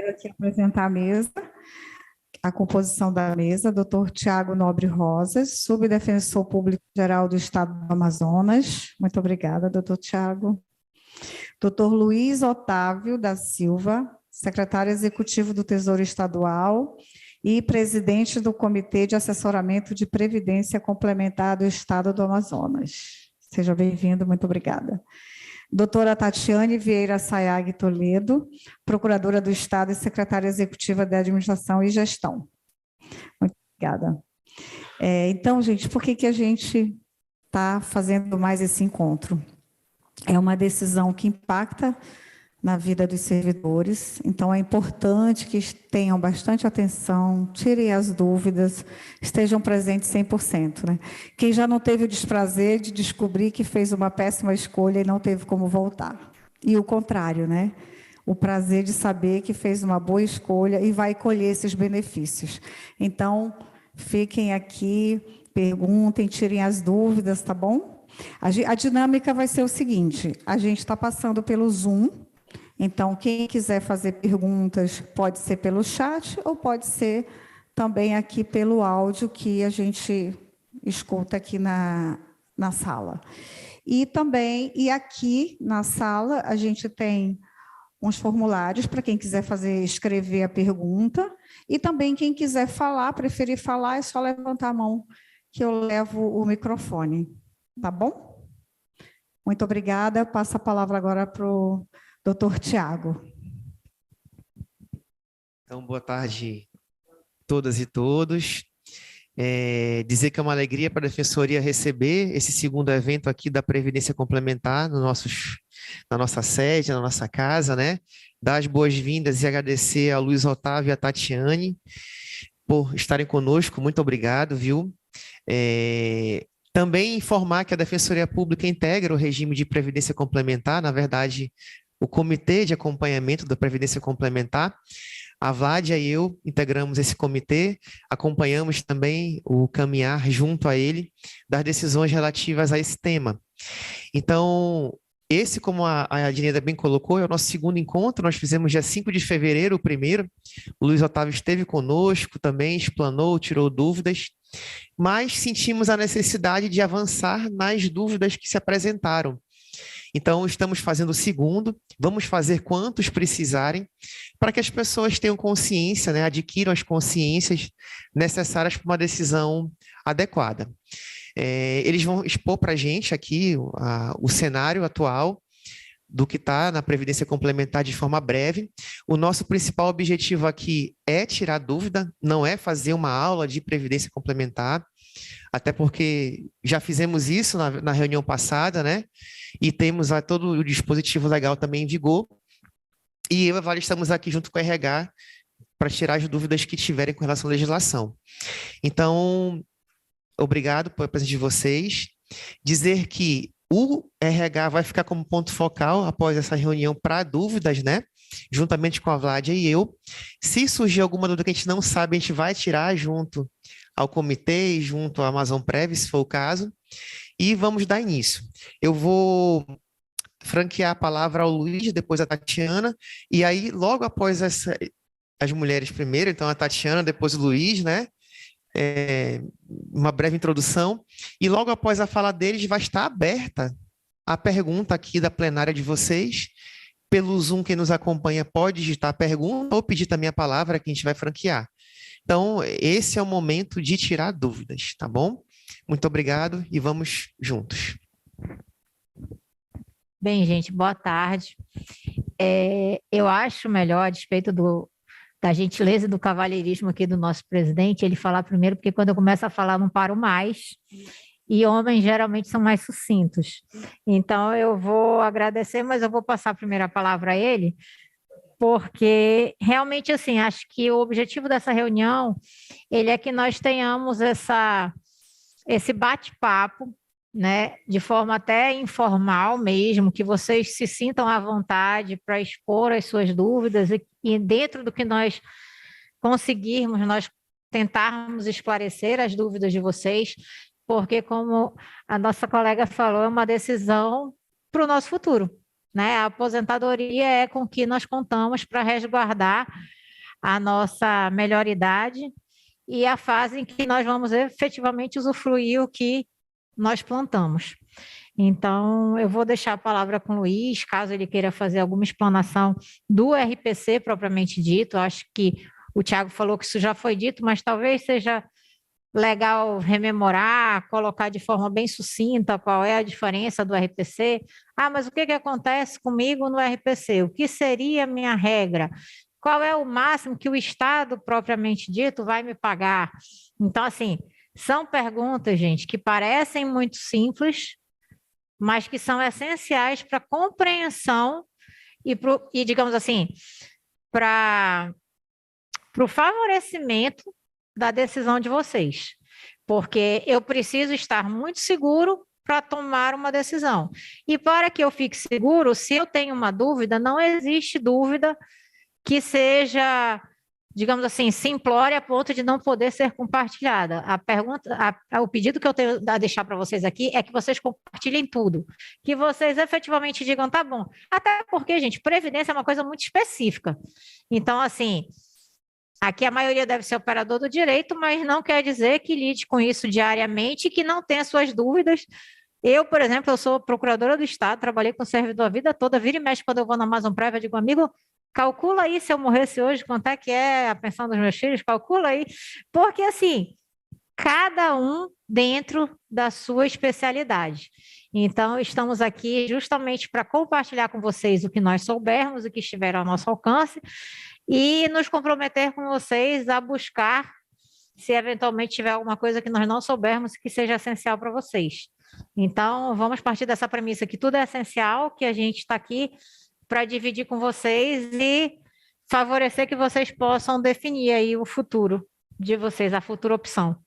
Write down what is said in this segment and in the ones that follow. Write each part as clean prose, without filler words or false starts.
quero aqui apresentar a mesa, a composição da mesa, doutor Tiago Nobre Rosas, subdefensor público-geral do Estado do Amazonas. Muito obrigada, doutor Tiago. Doutor Luiz Otávio da Silva, secretário executivo do Tesouro Estadual e presidente do Comitê de Assessoramento de Previdência Complementar do Estado do Amazonas. Seja bem-vindo, muito obrigada. Doutora Tatiane Vieira Sayag Toledo, procuradora do Estado e secretária executiva de Administração e Gestão. Muito obrigada. Então, gente, por que a gente está fazendo mais esse encontro? É uma decisão que impacta na vida dos servidores, então é importante que tenham bastante atenção, tirem as dúvidas, estejam presentes 100%, né? Quem já não teve o desprazer de descobrir que fez uma péssima escolha e não teve como voltar. E o contrário, né? O prazer de saber que fez uma boa escolha e vai colher esses benefícios. Então, fiquem aqui, perguntem, tirem as dúvidas, tá bom? A dinâmica vai ser o seguinte, a gente está passando pelo Zoom. Então, quem quiser fazer perguntas, pode ser pelo chat ou pode ser também aqui pelo áudio que a gente escuta aqui na sala. E também, aqui na sala, a gente tem uns formulários para quem quiser escrever a pergunta, e também quem quiser falar, preferir falar, é só levantar a mão que eu levo o microfone. Tá bom? Muito obrigada. Passo a palavra agora para o doutor Tiago. Então, boa tarde a todas e todos. Dizer que é uma alegria para a Defensoria receber esse segundo evento aqui da Previdência Complementar na nossa sede, na nossa casa, né? Dar as boas-vindas e agradecer a Luiz Otávio e a Tatiane por estarem conosco. Muito obrigado, viu? Também informar que a Defensoria Pública integra o regime de Previdência Complementar, na verdade, o Comitê de Acompanhamento da Previdência Complementar. A Vládia e eu integramos esse comitê, acompanhamos também o caminhar junto a ele das decisões relativas a esse tema. Então, esse, como a Adineda bem colocou, é o nosso segundo encontro, nós fizemos dia 5 de fevereiro, o primeiro, o Luiz Otávio esteve conosco também, explanou, tirou dúvidas, mas sentimos a necessidade de avançar nas dúvidas que se apresentaram. Então, estamos fazendo o segundo, vamos fazer quantos precisarem, para que as pessoas tenham consciência, né, adquiram as consciências necessárias para uma decisão adequada. Eles vão expor para a gente aqui o cenário atual do que está na Previdência Complementar de forma breve. O nosso principal objetivo aqui é tirar dúvida, não é fazer uma aula de Previdência Complementar, até porque já fizemos isso na reunião passada, né? E temos todo o dispositivo legal também em vigor. E eu e a Vale estamos aqui junto com a RH para tirar as dúvidas que tiverem com relação à legislação. Então, obrigado pela presença de vocês. Dizer que o RH vai ficar como ponto focal após essa reunião para dúvidas, né? Juntamente com a Vládia e eu. Se surgir alguma dúvida que a gente não sabe, a gente vai tirar junto ao comitê e junto à Amazon Prev, se for o caso, e vamos dar início. Eu vou franquear a palavra ao Luiz, depois a Tatiana, e aí, logo após as mulheres primeiro, então a Tatiana, depois o Luiz, né? Uma breve introdução, e logo após a fala deles vai estar aberta a pergunta aqui da plenária de vocês. Pelo Zoom, quem nos acompanha pode digitar a pergunta ou pedir também a palavra que a gente vai franquear. Então, esse é o momento de tirar dúvidas, tá bom? Muito obrigado e vamos juntos. Bem, gente, boa tarde. Eu acho melhor, a despeito da gentileza e do cavalheirismo aqui do nosso presidente, ele falar primeiro, porque quando eu começo a falar não paro mais, e homens geralmente são mais sucintos. Então, eu vou agradecer, mas eu vou passar primeiro a palavra a ele, porque realmente, assim, acho que o objetivo dessa reunião, ele é que nós tenhamos esse bate-papo, né, de forma até informal mesmo, que vocês se sintam à vontade para expor as suas dúvidas e dentro do que nós conseguirmos, nós tentarmos esclarecer as dúvidas de vocês, porque como a nossa colega falou, é uma decisão para o nosso futuro, né? A aposentadoria é com que nós contamos para resguardar a nossa melhoridade e a fase em que nós vamos efetivamente usufruir o que nós plantamos. Então, eu vou deixar a palavra com o Luiz, caso ele queira fazer alguma explanação do RPC propriamente dito. Eu acho que o Tiago falou que isso já foi dito, mas talvez seja legal rememorar, colocar de forma bem sucinta qual é a diferença do RPC. Ah, mas o que acontece comigo no RPC? O que seria a minha regra? Qual é o máximo que o Estado propriamente dito vai me pagar? Então, assim, são perguntas, gente, que parecem muito simples, mas que são essenciais para a compreensão e, digamos assim, para o favorecimento da decisão de vocês. Porque eu preciso estar muito seguro para tomar uma decisão. E para que eu fique seguro, se eu tenho uma dúvida, não existe dúvida que seja, digamos assim, simplória a ponto de não poder ser compartilhada. A pergunta, o pedido que eu tenho a deixar para vocês aqui é que vocês compartilhem tudo, que vocês efetivamente digam, tá bom. Até porque, gente, previdência é uma coisa muito específica. Então, assim, aqui a maioria deve ser operador do direito, mas não quer dizer que lide com isso diariamente e que não tenha suas dúvidas. Eu, por exemplo, eu sou procuradora do Estado, trabalhei com servidor a vida toda, vira e mexe quando eu vou na Amazon Prime, eu digo, amigo, calcula aí se eu morresse hoje, quanto é que é a pensão dos meus filhos, calcula aí. Porque, assim, cada um dentro da sua especialidade. Então, estamos aqui justamente para compartilhar com vocês o que nós soubermos, o que estiver ao nosso alcance, e nos comprometer com vocês a buscar, se eventualmente tiver alguma coisa que nós não soubermos, que seja essencial para vocês. Então, vamos partir dessa premissa que tudo é essencial, que a gente está aqui para dividir com vocês e favorecer que vocês possam definir aí o futuro de vocês, a futura opção.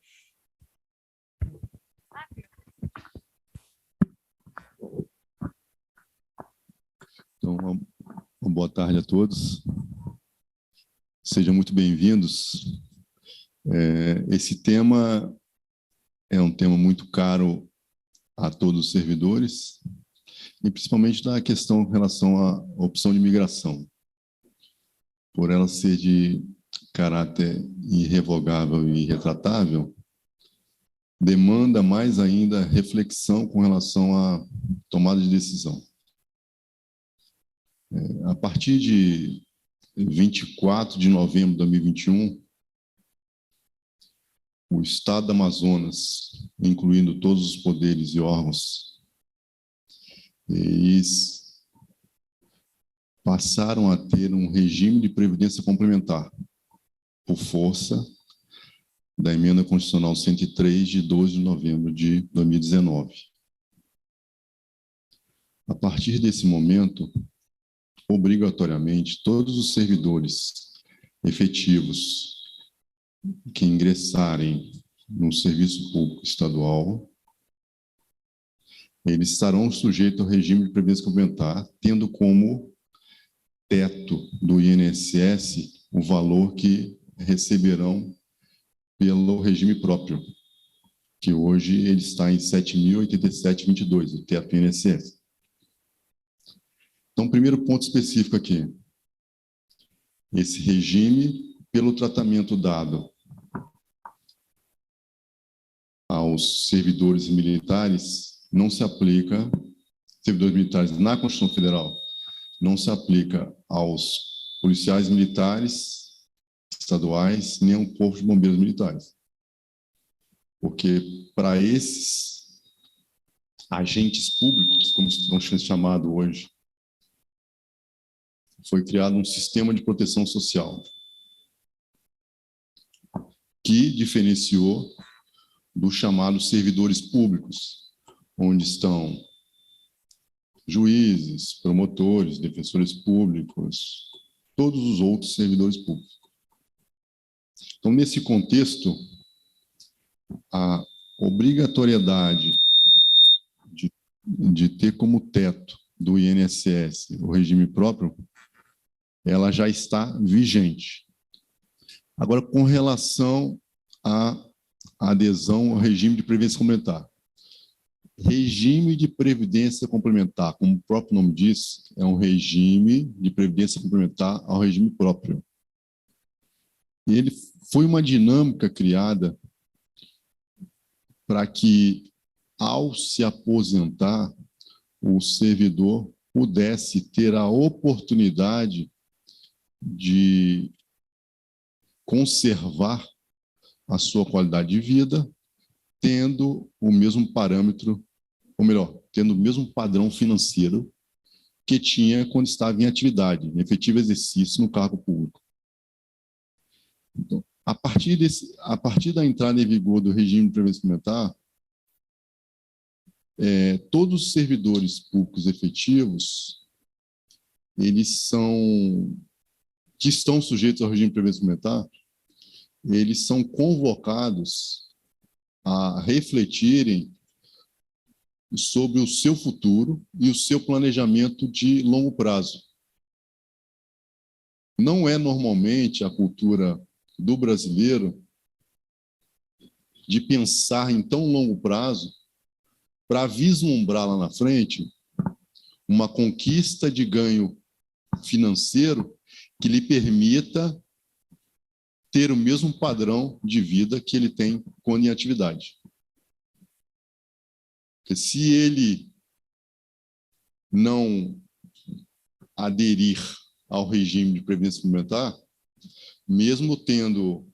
Então, uma boa tarde a todos. Sejam muito bem-vindos. Esse tema é um tema muito caro a todos os servidores, e principalmente da questão em relação à opção de migração. Por ela ser de caráter irrevogável e irretratável, demanda mais ainda reflexão com relação à tomada de decisão. A partir de 24 de novembro de 2021, o Estado do Amazonas, incluindo todos os poderes e órgãos, eles passaram a ter um regime de previdência complementar, por força da Emenda Constitucional 103, de 12 de novembro de 2019. A partir desse momento, obrigatoriamente, todos os servidores efetivos que ingressarem no serviço público estadual, eles estarão sujeitos ao regime de previdência complementar, tendo como teto do INSS o valor que receberão pelo regime próprio, que hoje ele está em R$ 7.087,22, o teto do INSS. Então, primeiro ponto específico aqui. Esse regime, pelo tratamento dado aos servidores militares, não se aplica, servidores militares na Constituição Federal, não se aplica aos policiais militares estaduais, nem ao Corpo de Bombeiros Militares. Porque para esses agentes públicos, como estão sendo chamados hoje, foi criado um sistema de proteção social que diferenciou dos chamados servidores públicos, onde estão juízes, promotores, defensores públicos, todos os outros servidores públicos. Então, nesse contexto, a obrigatoriedade de ter como teto do INSS o regime próprio, ela já está vigente. Agora, com relação à adesão ao regime de previdência complementar. Regime de previdência complementar, como o próprio nome diz, é um regime de previdência complementar ao regime próprio. ele foi uma dinâmica criada para que, ao se aposentar, o servidor pudesse ter a oportunidade de conservar a sua qualidade de vida, tendo o mesmo parâmetro, ou melhor, tendo o mesmo padrão financeiro que tinha quando estava em atividade, em efetivo exercício no cargo público. Então, a partir da entrada em vigor do regime de previdência complementar, todos os servidores públicos efetivos, que estão sujeitos ao regime de previdência complementar, eles são convocados a refletirem sobre o seu futuro e o seu planejamento de longo prazo. Não é normalmente a cultura do brasileiro de pensar em tão longo prazo para vislumbrar lá na frente uma conquista de ganho financeiro que lhe permita ter o mesmo padrão de vida que ele tem quando em atividade. Porque se ele não aderir ao regime de previdência complementar, mesmo tendo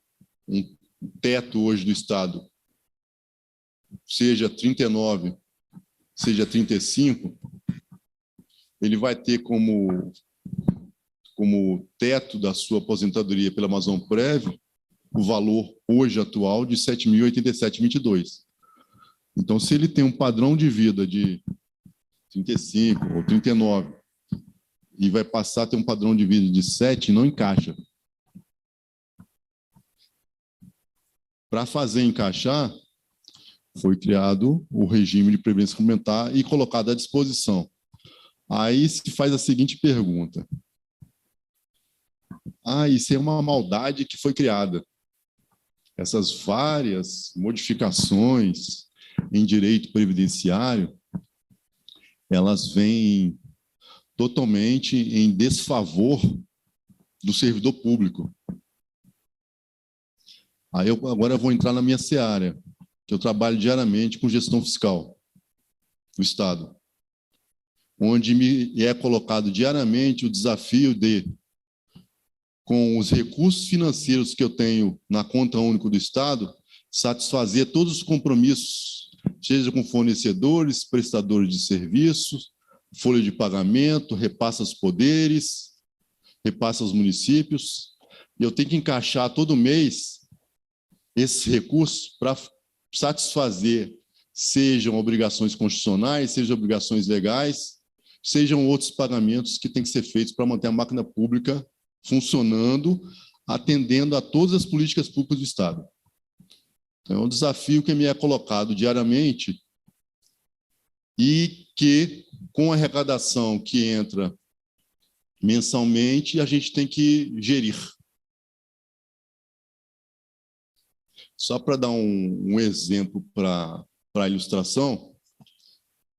um teto hoje do Estado, seja 39, seja 35, ele vai ter como teto da sua aposentadoria pela Amazonprev o valor hoje atual de R$ 7.087,22. Então, se ele tem um padrão de vida de 35 ou 39 e vai passar a ter um padrão de vida de 7, não encaixa. Para fazer encaixar, foi criado o regime de previdência complementar e colocado à disposição. Aí se faz a seguinte pergunta. Isso é uma maldade que foi criada. Essas várias modificações em direito previdenciário, elas vêm totalmente em desfavor do servidor público. Aí agora eu vou entrar na minha seara, que eu trabalho diariamente com gestão fiscal do Estado, onde me é colocado diariamente o desafio de, com os recursos financeiros que eu tenho na conta única do Estado, satisfazer todos os compromissos, seja com fornecedores, prestadores de serviços, folha de pagamento, repassa aos poderes, repassa aos municípios, e eu tenho que encaixar todo mês esses recursos para satisfazer, sejam obrigações constitucionais, sejam obrigações legais, sejam outros pagamentos que têm que ser feitos para manter a máquina pública funcionando, atendendo a todas as políticas públicas do Estado. É um desafio que me é colocado diariamente e que, com a arrecadação que entra mensalmente, a gente tem que gerir. Só para dar um exemplo para a ilustração,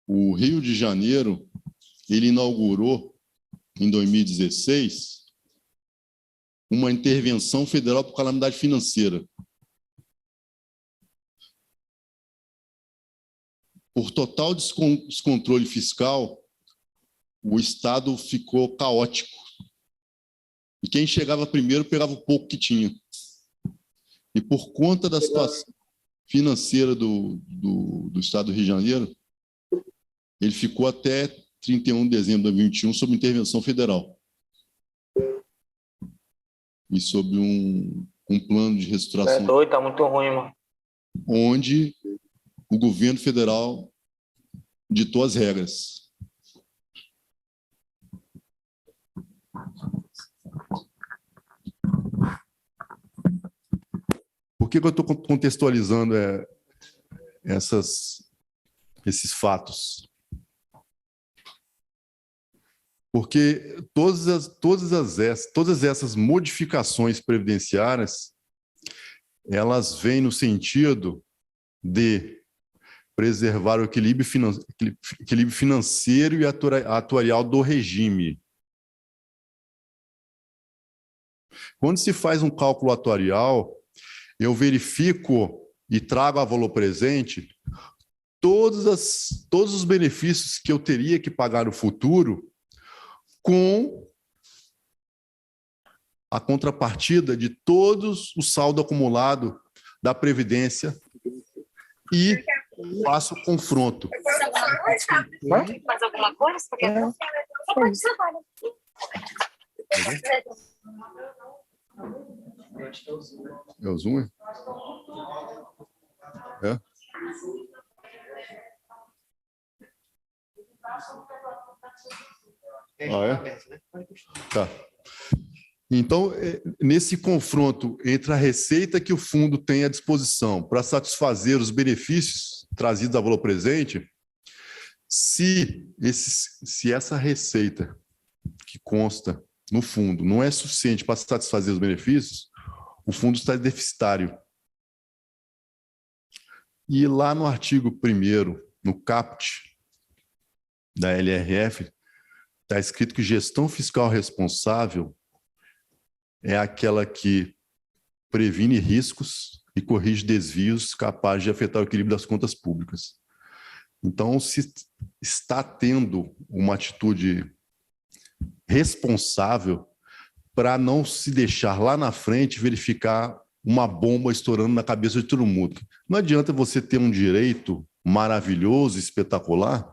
o Rio de Janeiro, ele inaugurou, em 2016, uma intervenção federal por calamidade financeira. Por total descontrole fiscal, o Estado ficou caótico. E quem chegava primeiro pegava o pouco que tinha. E por conta da situação financeira do Estado do Rio de Janeiro, ele ficou até 31 de dezembro de 2021 sob intervenção federal. E sob um plano de reestruturação. É doido, tá muito ruim, mano. Onde o governo federal ditou as regras. Por que eu estou contextualizando esses fatos? Porque todas essas modificações previdenciárias, elas vêm no sentido de preservar o equilíbrio financeiro e atuarial do regime. Quando se faz um cálculo atuarial, eu verifico e trago a valor presente todos os benefícios que eu teria que pagar no futuro com a contrapartida de todos o saldo acumulado da Previdência e faço o confronto. Mais alguma coisa? É o Zoom? É? Ah, é? Tá. Então, nesse confronto entre a receita que o fundo tem à disposição para satisfazer os benefícios trazidos a valor presente, se essa receita que consta no fundo não é suficiente para satisfazer os benefícios, o fundo está deficitário. E lá no artigo 1º, no caput da LRF, está escrito que gestão fiscal responsável é aquela que previne riscos e corrige desvios capazes de afetar o equilíbrio das contas públicas. Então, se está tendo uma atitude responsável para não se deixar lá na frente verificar uma bomba estourando na cabeça de todo mundo. Não adianta você ter um direito maravilhoso, espetacular,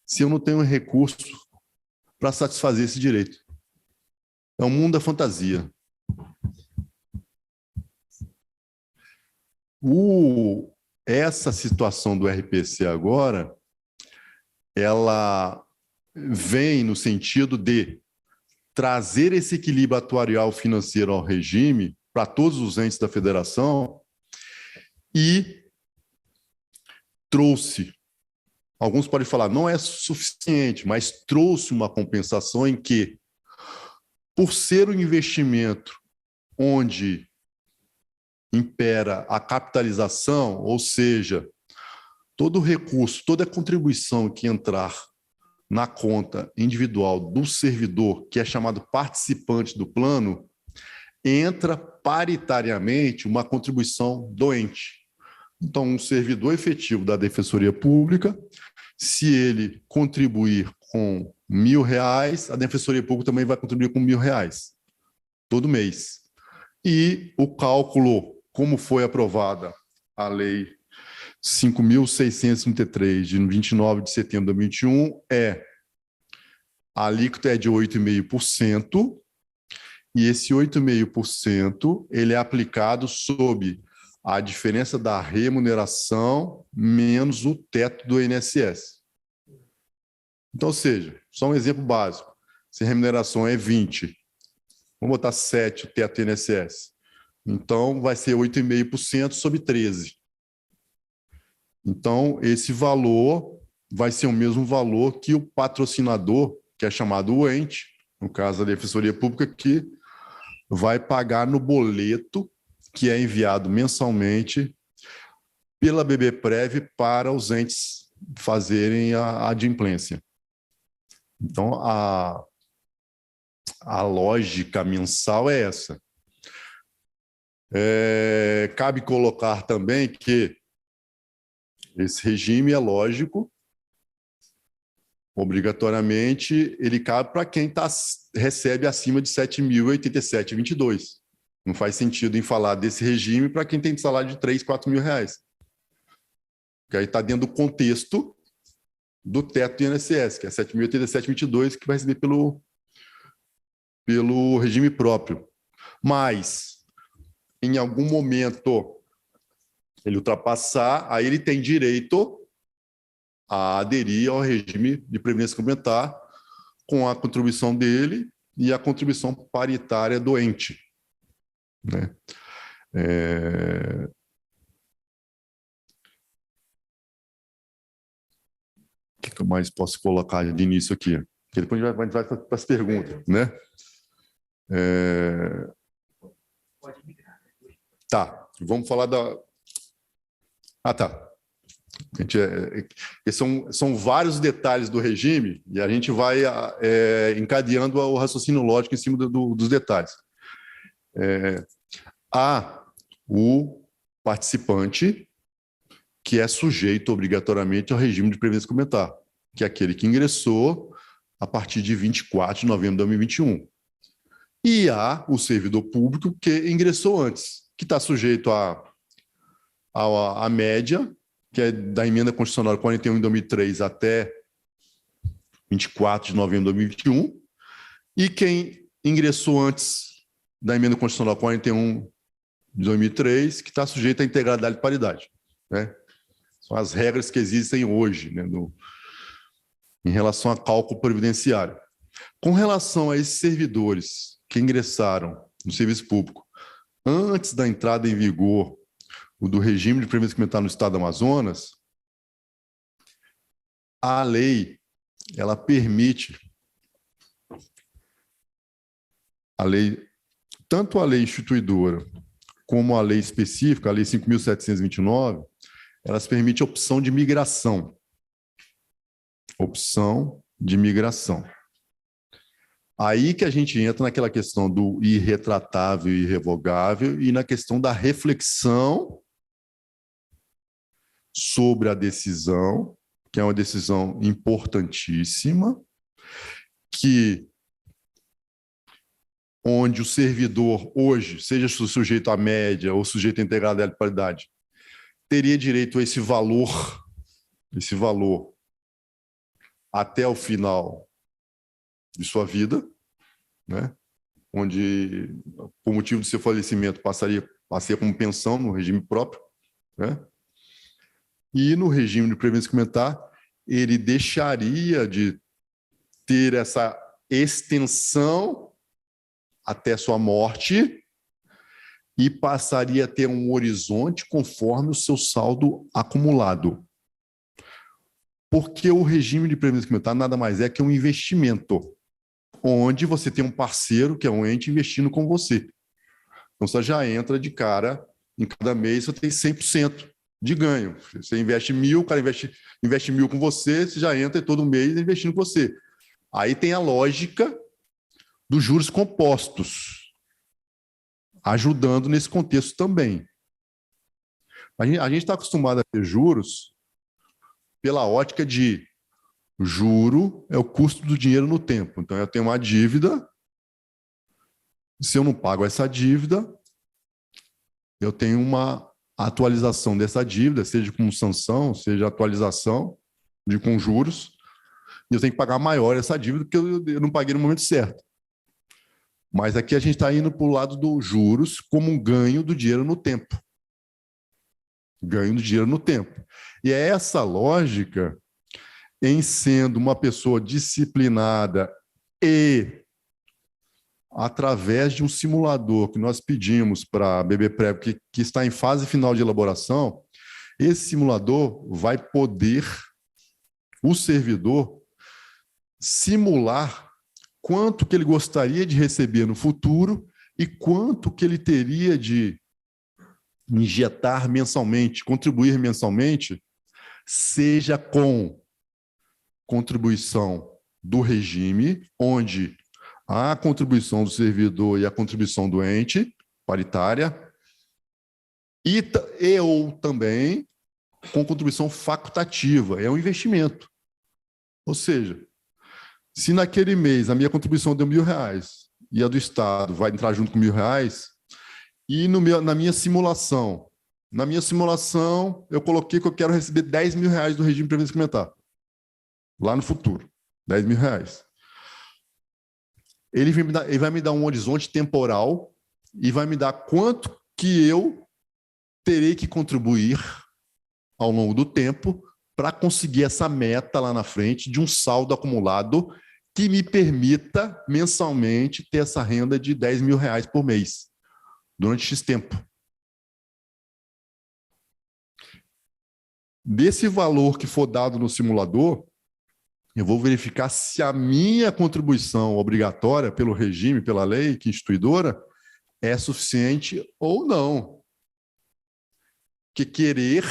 se eu não tenho recurso para satisfazer esse direito. É um mundo da fantasia. Essa situação do RPC agora, ela vem no sentido de trazer esse equilíbrio atuarial financeiro ao regime para todos os entes da federação e trouxe, alguns podem falar, não é suficiente, mas trouxe uma compensação em que, por ser um investimento onde impera a capitalização, ou seja, todo recurso, toda contribuição que entrar na conta individual do servidor, que é chamado participante do plano, entra paritariamente uma contribuição doente. Então, um servidor efetivo da Defensoria Pública, se ele contribuir com R$1.000, a Defensoria Pública também vai contribuir com R$1.000, todo mês. E o cálculo, como foi aprovada a Lei 5.633, de 29 de setembro de 2021, a alíquota é de 8,5%, e esse 8,5% ele é aplicado sob a diferença da remuneração menos o teto do INSS. Então, ou seja, só um exemplo básico. Se a remuneração é 20, vamos botar 7 o teto do INSS. Então, vai ser 8,5% sobre 13. Então, esse valor vai ser o mesmo valor que o patrocinador, que é chamado o ente, no caso da Defensoria Pública, que vai pagar no boleto que é enviado mensalmente pela BBPrev para os entes fazerem a adimplência. Então, a lógica mensal é essa. Cabe colocar também que esse regime é lógico, obrigatoriamente, ele cabe para quem recebe acima de 7.087,22. Não faz sentido em falar desse regime para quem tem salário de 3, 4 mil reais. Porque aí está dentro do contexto do teto do INSS, que é 7.087,22, que vai receber pelo regime próprio. Mas, em algum momento, ele ultrapassar, aí ele tem direito a aderir ao regime de previdência complementar com a contribuição dele e a contribuição paritária do ente, né? O que eu mais posso colocar de início aqui? Porque depois a gente vai para as perguntas, né? Tá, vamos falar da... tá. São vários detalhes do regime e a gente vai encadeando o raciocínio lógico em cima dos detalhes. Há o participante que é sujeito obrigatoriamente ao regime de previdência complementar, que é aquele que ingressou a partir de 24 de novembro de 2021. E há o servidor público que ingressou antes, que está sujeito à média, que é da emenda constitucional 41 de 2003 até 24 de novembro de 2021, e quem ingressou antes da emenda constitucional 41 de 2003, que está sujeito à integralidade e paridade, né? São as regras que existem hoje, né, em relação a cálculo previdenciário. Com relação a esses servidores que ingressaram no serviço público antes da entrada em vigor do regime de previdência complementar no Estado do Amazonas, a lei, ela permite, tanto a lei instituidora como a lei específica, a lei 5.729, elas permitem opção de migração. Opção de migração. Aí que a gente entra naquela questão do irretratável e irrevogável e na questão da reflexão sobre a decisão, que é uma decisão importantíssima, onde o servidor hoje, seja sujeito à média ou sujeito à integralidade de paridade, teria direito a esse valor até o final de sua vida, né? Onde, por motivo de seu falecimento, passaria como pensão no regime próprio, né? E no regime de previdência complementar, ele deixaria de ter essa extensão até sua morte e passaria a ter um horizonte conforme o seu saldo acumulado. Porque o regime de previdência complementar nada mais é que um investimento, onde você tem um parceiro, que é um ente, investindo com você. Então, você já entra de cara, em cada mês você tem 100% de ganho. Você investe 1.000, o cara investe 1.000 com você, você já entra todo mês investindo com você. Aí tem a lógica dos juros compostos, ajudando nesse contexto também. A gente está acostumado a ter juros pela ótica de juro é o custo do dinheiro no tempo. Então, eu tenho uma dívida, se eu não pago essa dívida, eu tenho uma atualização dessa dívida, seja com sanção, seja atualização com juros, e eu tenho que pagar maior essa dívida porque eu não paguei no momento certo. Mas aqui a gente está indo para o lado dos juros como um ganho do dinheiro no tempo. Ganho do dinheiro no tempo. E é essa lógica, em sendo uma pessoa disciplinada e através de um simulador que nós pedimos para a BBPrev, que está em fase final de elaboração, esse simulador vai poder, o servidor, simular quanto que ele gostaria de receber no futuro e quanto que ele teria de injetar mensalmente, contribuir mensalmente, seja com contribuição do regime, onde a contribuição do servidor e a contribuição do ente, paritária, e ou também com contribuição facultativa, é um investimento. Ou seja, se naquele mês a minha contribuição deu R$1.000 e a do Estado vai entrar junto com R$1.000, e na minha simulação, eu coloquei que eu quero receber R$10.000 do regime de previdência complementar, lá no futuro, R$10.000. Ele vai me dar um horizonte temporal e vai me dar quanto que eu terei que contribuir ao longo do tempo para conseguir essa meta lá na frente de um saldo acumulado que me permita mensalmente ter essa renda de R$10.000 por mês, durante X tempo. Desse valor que for dado no simulador, eu vou verificar se a minha contribuição obrigatória pelo regime, pela lei que instituidora, é suficiente ou não. Porque querer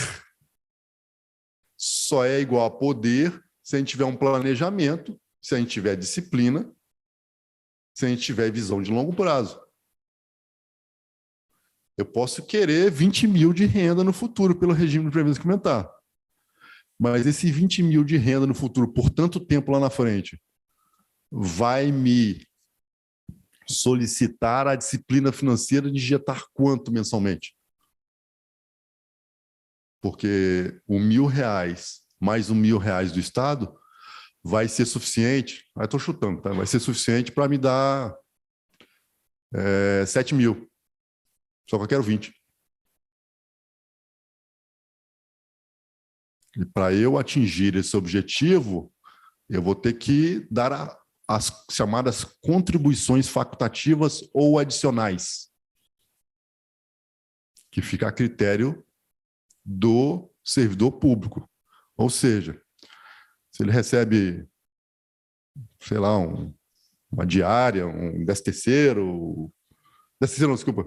só é igual a poder se a gente tiver um planejamento, se a gente tiver disciplina, se a gente tiver visão de longo prazo. Eu posso querer 20 mil de renda no futuro pelo regime de previdência complementar. Mas esse 20 mil de renda no futuro, por tanto tempo lá na frente, vai me solicitar a disciplina financeira de injetar quanto mensalmente? Porque o R$ 1.000 mais R$ 1.000 do Estado vai ser suficiente, aí estou chutando, tá? Vai ser suficiente para me dar 7 mil. Só que eu quero 20. E para eu atingir esse objetivo, eu vou ter que dar as chamadas contribuições facultativas ou adicionais, que fica a critério do servidor público. Ou seja, se ele recebe, sei lá, uma diária, um 13º, não, desculpa,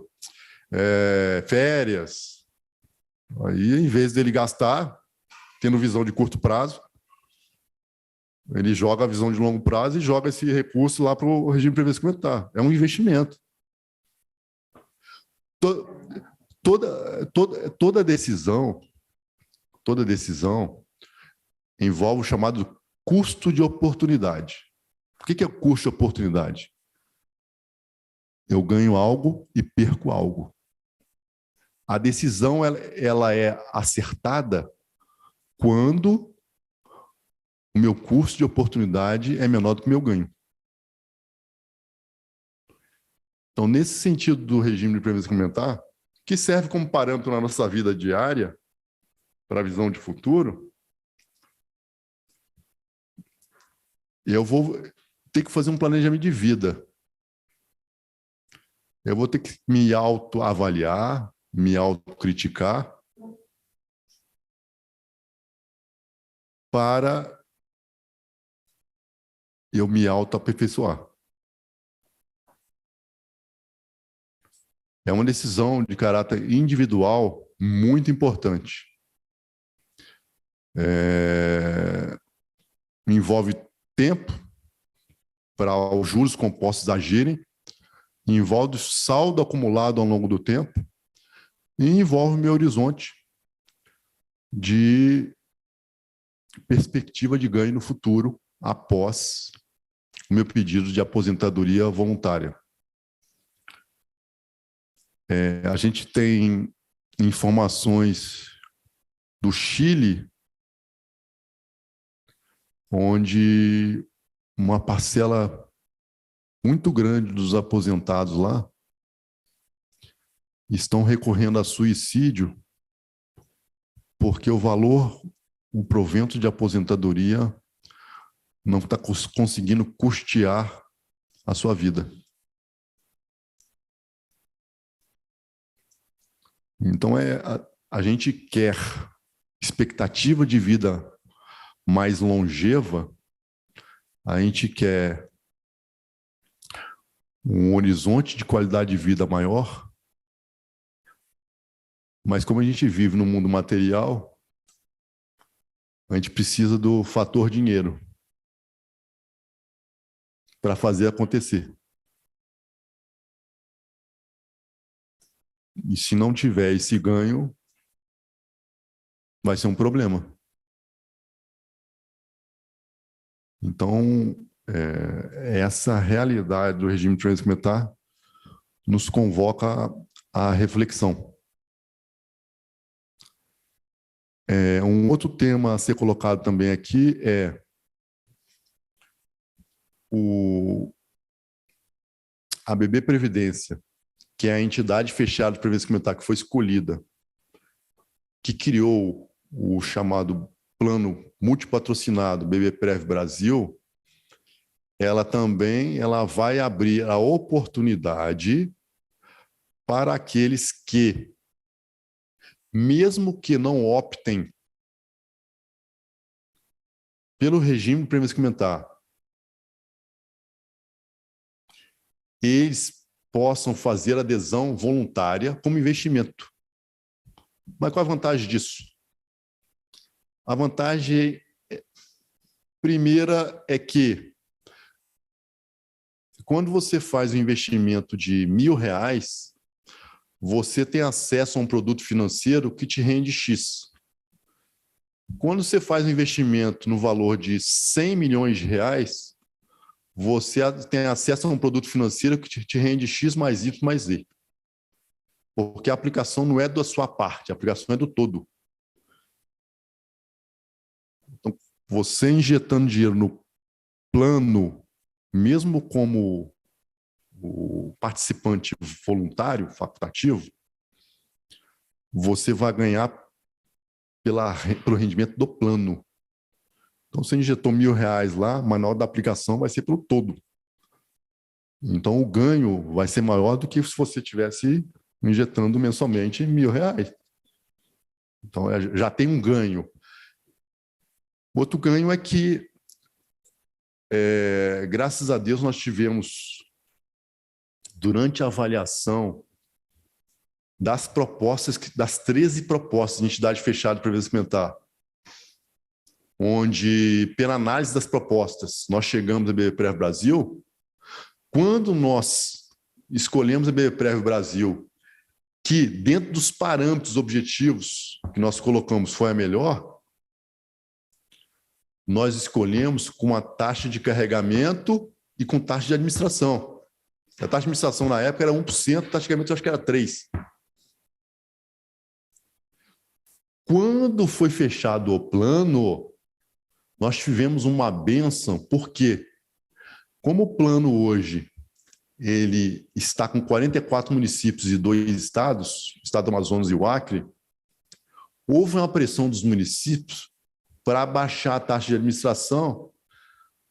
férias, aí em vez dele gastar, tendo visão de curto prazo, ele joga a visão de longo prazo e joga esse recurso lá para o regime de previdência complementar. É um investimento. Toda decisão envolve o chamado custo de oportunidade. O que é o custo de oportunidade? Eu ganho algo e perco algo. A decisão ela é acertada quando o meu custo de oportunidade é menor do que o meu ganho. Então, nesse sentido do regime de previdência complementar, que serve como parâmetro na nossa vida diária, para a visão de futuro, eu vou ter que fazer um planejamento de vida. Eu vou ter que me autoavaliar, me autocriticar, para eu me autoaperfeiçoar. É uma decisão de caráter individual muito importante. Envolve tempo para os juros compostos agirem, envolve o saldo acumulado ao longo do tempo e envolve o meu horizonte de perspectiva de ganho no futuro após o meu pedido de aposentadoria voluntária. A gente tem informações do Chile, onde uma parcela muito grande dos aposentados lá estão recorrendo a suicídio porque o provento de aposentadoria não está conseguindo custear a sua vida. Então, a gente quer expectativa de vida mais longeva, a gente quer um horizonte de qualidade de vida maior, mas como a gente vive no mundo material, a gente precisa do fator dinheiro para fazer acontecer. E se não tiver esse ganho, vai ser um problema. Então, essa realidade do regime de previdência complementar nos convoca à reflexão. Um outro tema a ser colocado também aqui é a BB Previdência, que é a entidade fechada de previdência complementar que foi escolhida, que criou o chamado Plano Multipatrocinado BBPrev Brasil, ela vai abrir a oportunidade para aqueles que, mesmo que não optem pelo regime de previdência complementar, eles possam fazer adesão voluntária como investimento. Mas qual a vantagem disso? A vantagem primeira é que, quando você faz um investimento de R$ 1.000, você tem acesso a um produto financeiro que te rende X. Quando você faz um investimento no valor de 100 milhões de reais, você tem acesso a um produto financeiro que te rende X mais Y mais Z. Porque a aplicação não é da sua parte, a aplicação é do todo. Então, você injetando dinheiro no plano, mesmo como o participante voluntário, facultativo, você vai ganhar pelo rendimento do plano. Então, você injetou R$1.000 lá, mas na hora da aplicação vai ser pelo todo. Então, o ganho vai ser maior do que se você tivesse injetando mensalmente R$1.000. Então, já tem um ganho. Outro ganho é que, graças a Deus, nós tivemos, durante a avaliação das propostas, das 13 propostas de entidade fechada de previdência complementar, onde, pela análise das propostas, nós chegamos a BBPrev Brasil. Quando nós escolhemos a BBPrev Brasil, que dentro dos parâmetros objetivos que nós colocamos foi a melhor, nós escolhemos com a taxa de carregamento e com taxa de administração. A taxa de administração na época era 1%, a taxa de carregamento eu acho que era 3%. Quando foi fechado o plano, nós tivemos uma bênção, porque como o plano hoje ele está com 44 municípios e 2 estados, o estado do Amazonas e o Acre, houve uma pressão dos municípios para baixar a taxa de administração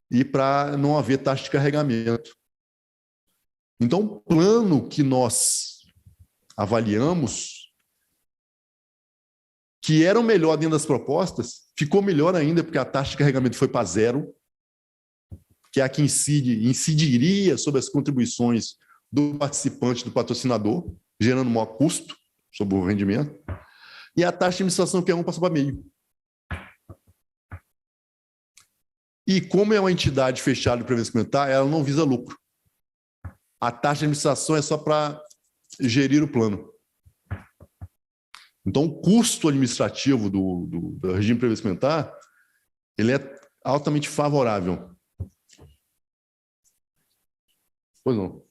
e para não haver taxa de carregamento. Então, o plano que nós avaliamos, que era o melhor dentro das propostas, ficou melhor ainda, porque a taxa de carregamento foi para 0, que é a que incidiria sobre as contribuições do participante, do patrocinador, gerando maior custo sobre o rendimento, e a taxa de administração, que é 1, passa para meio. E como é uma entidade fechada de previdência complementar, ela não visa lucro. A taxa de administração é só para gerir o plano. Então, o custo administrativo do regime de previdência complementar, ele é altamente favorável. Pois não.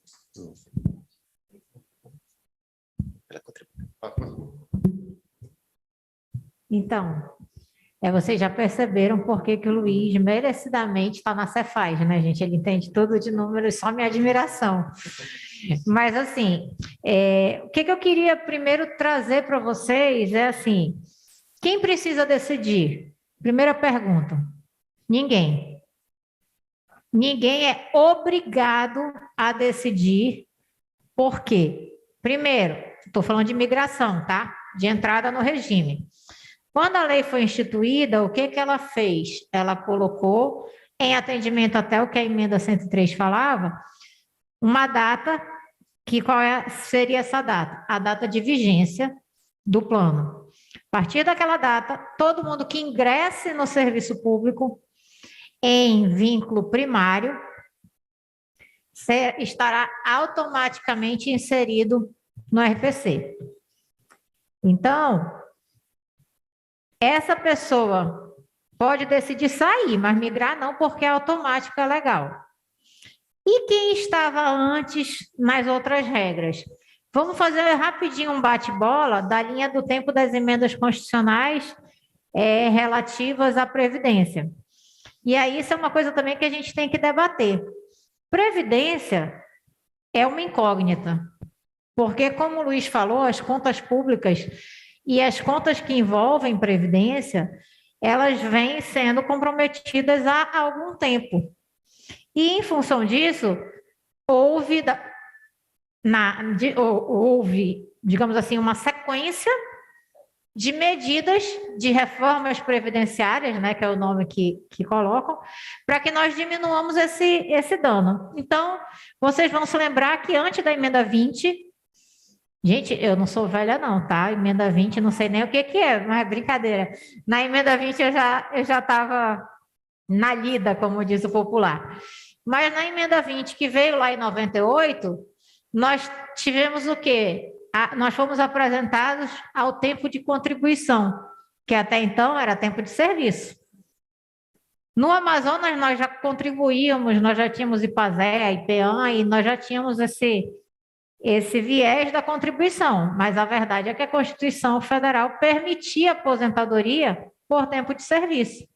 Então, vocês já perceberam por que o Luiz merecidamente está na Cefaz, né, gente? Ele entende tudo de números, só minha admiração. Mas, assim, o que eu queria primeiro trazer para vocês é, assim, quem precisa decidir? Primeira pergunta, ninguém. Ninguém é obrigado a decidir. Por quê? Primeiro, estou falando de migração, tá? De entrada no regime. Quando a lei foi instituída, o que ela fez? Ela colocou, em atendimento até o que a emenda 103 falava, uma data, seria essa data? A data de vigência do plano. A partir daquela data, todo mundo que ingresse no serviço público em vínculo primário estará automaticamente inserido no RPC. Então, essa pessoa pode decidir sair, mas migrar não, porque é automático, é legal. E quem estava antes nas outras regras? Vamos fazer rapidinho um bate-bola da linha do tempo das emendas constitucionais relativas à Previdência. E aí, isso é uma coisa também que a gente tem que debater. Previdência é uma incógnita, porque, como o Luiz falou, as contas públicas e as contas que envolvem Previdência, elas vêm sendo comprometidas há algum tempo. E, em função disso, houve, digamos assim, uma sequência de medidas de reformas previdenciárias, né, que é o nome que colocam, para que nós diminuamos esse dano. Então, vocês vão se lembrar que antes da emenda 20, gente, eu não sou velha não, tá? Emenda 20, não sei nem o que é, mas é brincadeira. Na emenda 20 eu já estava na lida, como diz o popular. Mas na emenda 20, que veio lá em 98, nós tivemos o quê? nós fomos apresentados ao tempo de contribuição, que até então era tempo de serviço. No Amazonas, nós já contribuíamos, nós já tínhamos IPASEA, IPEAM, e nós já tínhamos esse viés da contribuição, mas a verdade é que a Constituição Federal permitia aposentadoria por tempo de serviço.